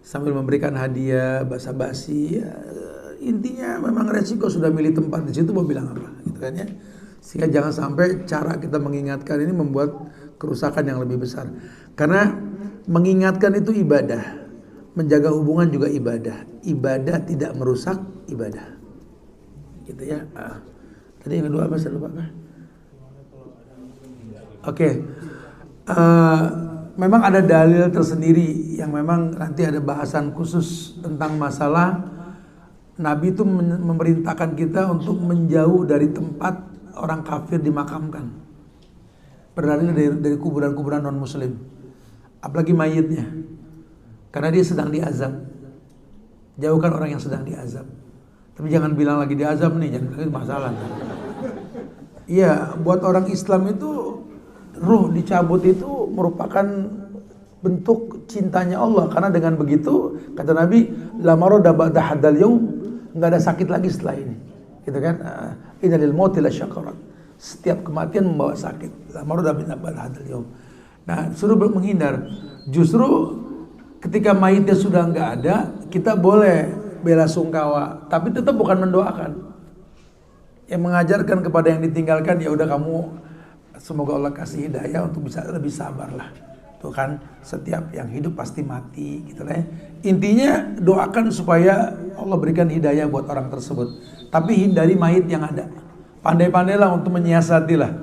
sambil memberikan hadiah, basa-basi. Ya, intinya memang resiko sudah milih tempat di situ mau bilang apa, gitu kan ya. Sehingga jangan sampai cara kita mengingatkan ini membuat kerusakan yang lebih besar. Karena mengingatkan itu ibadah, menjaga hubungan juga ibadah. Ibadah tidak merusak ibadah. Gitu ya. Tadi yang kedua apa saya lupa kan? Oke. memang ada dalil tersendiri yang memang nanti ada bahasan khusus tentang masalah Nabi itu memerintahkan kita untuk menjauh dari tempat orang kafir dimakamkan. Berdalil dari kuburan-kuburan non muslim. Apalagi mayitnya. Karena dia sedang diazab. Jauhkan orang yang sedang diazab. Tapi jangan bilang lagi diazab nih, jangan, itu masalah. Iya, buat orang Islam itu ruh dicabut itu merupakan bentuk cintanya Allah. Karena dengan begitu kata Nabi, la marada ba'da hadzal yaum, enggak ada sakit lagi setelah ini. Gitu kan? Innal mauti lasyakarat. Setiap kematian membawa sakit. La marada ba'da hadzal yaum. Nah, suruh menghindar. Justru ketika mayitnya sudah enggak ada, kita boleh bela sungkawa, tapi tetap bukan mendoakan. Yang mengajarkan kepada yang ditinggalkan, ya udah kamu semoga Allah kasih hidayah untuk bisa lebih sabar lah. Tuh kan, setiap yang hidup pasti mati gitu lah ya. Intinya doakan supaya Allah berikan hidayah buat orang tersebut. Tapi hindari mayit yang ada. Pandai-pandailah untuk menyiasati lah.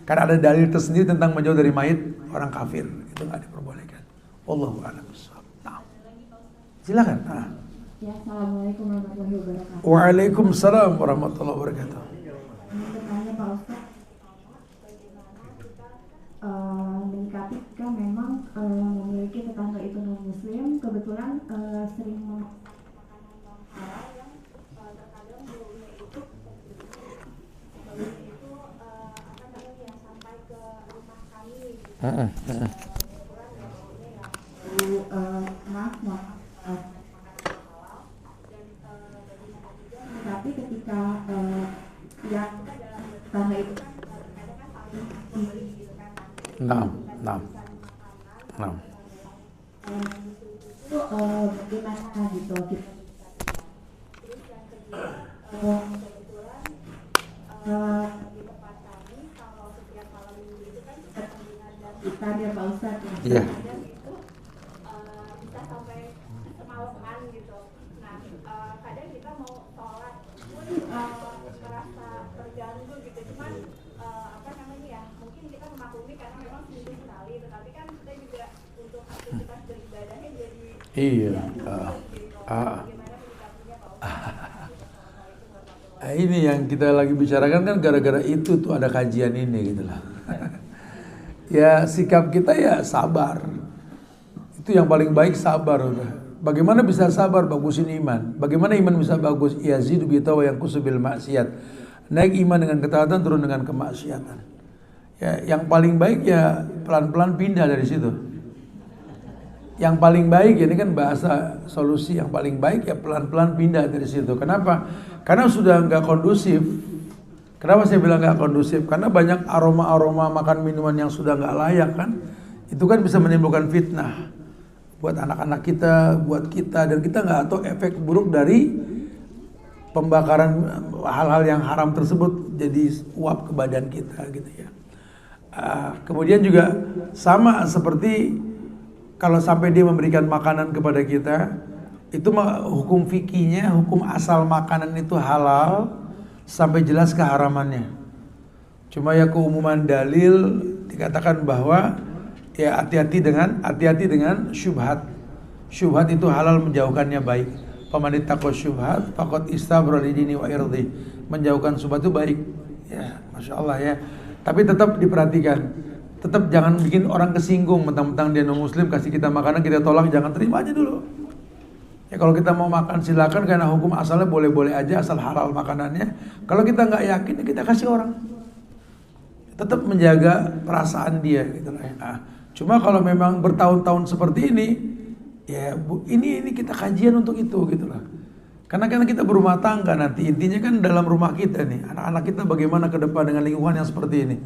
Karena ada dalil tersendiri tentang menjauh dari mayit orang kafir. Itu nggak diperbolehkan. Wallahu a'lam bishawab. Nah, silakan. Nah. Ya, assalamualaikum warahmatullahi wabarakatuh. Waalaikumsalam warahmatullahi wabarakatuh. Bertanya Pak Ustaz, menyikapi kan memang memiliki tetangga itu non muslim, kebetulan sering tapi ketika ya tetangga itu Nah. itu bagaimana gitu kita ya Pak Ustaz Iya. Bisa sampai semalaman gitu. Nah, kadang kita mau sholat pun merasa terganggu gitu. Cuman apa namanya ya? Mungkin kita memaklumi karena memang seminggu sekali. Tetapi kan kita juga untuk aktivitas beribadahnya jadi Iya. Ini yang kita lagi bicarakan kan gara-gara itu tuh ada kajian ini gitu lah. Ya sikap kita ya sabar. Itu yang paling baik, sabar udah. Bagaimana bisa sabar? Bagusin iman. Bagaimana iman bisa bagus? Yazidu bi tawwa yanqusu bil maksiat. Naik iman dengan ketaatan, turun dengan kemaksiatan. Ya, yang paling baik ya pelan-pelan pindah dari situ. Yang paling baik, ini kan bahasa solusi, yang paling baik ya pelan-pelan pindah dari situ. Kenapa? Karena sudah nggak kondusif. Kenapa saya bilang nggak kondusif? Karena banyak aroma-aroma makan minuman yang sudah nggak layak kan. Itu kan bisa menimbulkan fitnah buat anak-anak kita, buat kita, dan kita nggak tahu efek buruk dari pembakaran hal-hal yang haram tersebut jadi uap ke badan kita gitu ya. Kemudian juga sama seperti kalau sampai dia memberikan makanan kepada kita, itu hukum fikihnya, hukum asal makanan itu halal sampai jelas keharamannya. Cuma ya keumuman dalil dikatakan bahwa ya hati-hati dengan syubhat. Syubhat itu halal, menjauhkannya baik. Faman ittaqa syubhat faqad istabra li dini wa irdi. Menjauhkan syubhat itu baik. Ya, Masya Allah ya. Tapi tetap diperhatikan. Tetap jangan bikin orang kesinggung mentang-mentang dia non muslim kasih kita makanan kita tolak, jangan, terima aja dulu. Ya kalau kita mau makan silakan, karena hukum asalnya boleh-boleh aja asal halal makanannya. Kalau kita nggak yakin ya kita kasih orang. Tetap menjaga perasaan dia gitu lah. Nah, cuma kalau memang bertahun-tahun seperti ini, ya ini kita kajian untuk itu gitu lah. Karena kita berumah tangga nanti, intinya kan dalam rumah kita nih, anak-anak kita bagaimana ke depan dengan lingkungan yang seperti ini.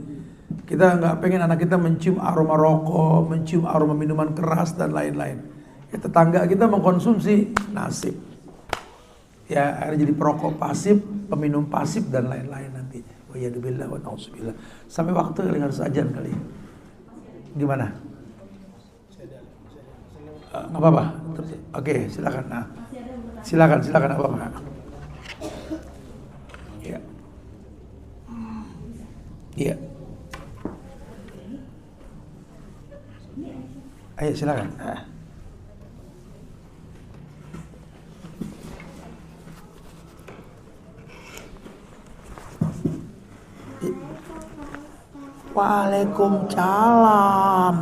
Kita nggak pengen anak kita mencium aroma rokok, mencium aroma minuman keras dan lain-lain. Ya, tetangga kita mengkonsumsi nasib. Ya akhirnya jadi perokok pasif, peminum pasif dan lain-lain nantinya. Wa yadubillah wa na'udzubillah. Sampai waktu kali harus ajan kali. Gimana? Nggak apa-apa. Oke, silakan. Nah, silakan apa-apa. Iya. Iya. Ayo silakan. Waalaikumsalam.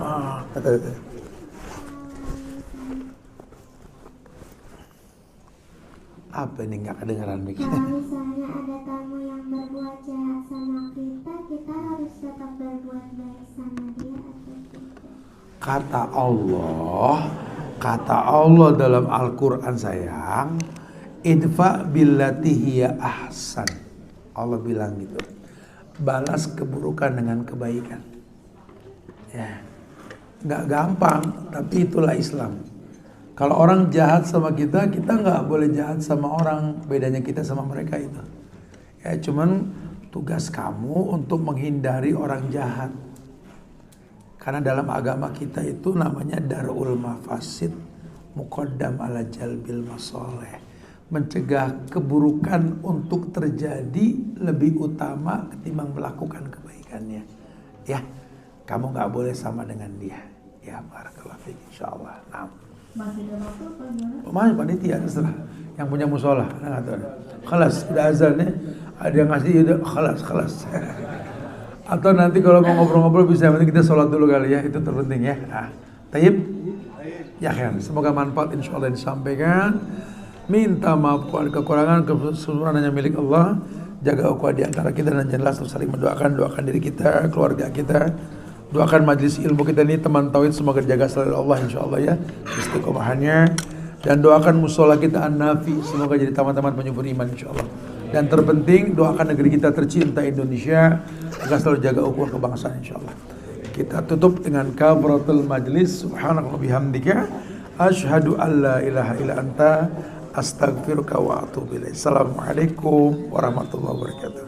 Apa ini nggak kedengaran bikin? Kalau misalnya ada tamu yang berbuat jahat sama kita, kita harus tetap berbuat baik sama dia atau tidak? Kata Allah dalam Al-Quran sayang, idfa billati hiya ahsan. Allah bilang gitu, balas keburukan dengan kebaikan. Ya, nggak gampang, tapi itulah Islam. Kalau orang jahat sama kita, kita nggak boleh jahat sama orang. Bedanya kita sama mereka itu. Ya, cuman tugas kamu untuk menghindari orang jahat. Karena dalam agama kita itu namanya darul mafasid muqaddam ala jalbil masoleh. Mencegah keburukan untuk terjadi lebih utama ketimbang melakukan kebaikannya. Ya, kamu nggak boleh sama dengan dia. Ya, barakallahu fiik insyaallah. Nah. Masih ada waktu apa gimana? Masih panitia terserah. Yang punya musola, nggak tahu. Khalas, udah azan ya. Ada yang ngasih udah khalas. Atau nanti kalau mau ngobrol-ngobrol bisa, nanti kita sholat dulu kali ya, itu terpenting ya. Nah, tayyib. Ya kan, semoga manfaat insyaallah disampaikan. Minta maaf kalau ada kekurangan, keseluruhan hanya milik Allah. Jaga ukhuwah di antara kita dan janganlah saling doakan diri kita, keluarga kita. Doakan majelis ilmu kita ini teman tauhid semoga dijaga selalu Allah insyaallah ya, istiqomahannya. Dan doakan musola kita An-Nafi semoga jadi teman-teman penyubur iman insyaallah. Dan terpenting doakan negeri kita tercinta Indonesia agar selalu jaga ukhuwah kebangsaan insyaallah. Kita tutup dengan kafaratul majlis. Subhanallahi bihamdika asyhadu an la ilaha illa anta astaghfiruka wa atubu ilaik. Assalamualaikum warahmatullahi wabarakatuh.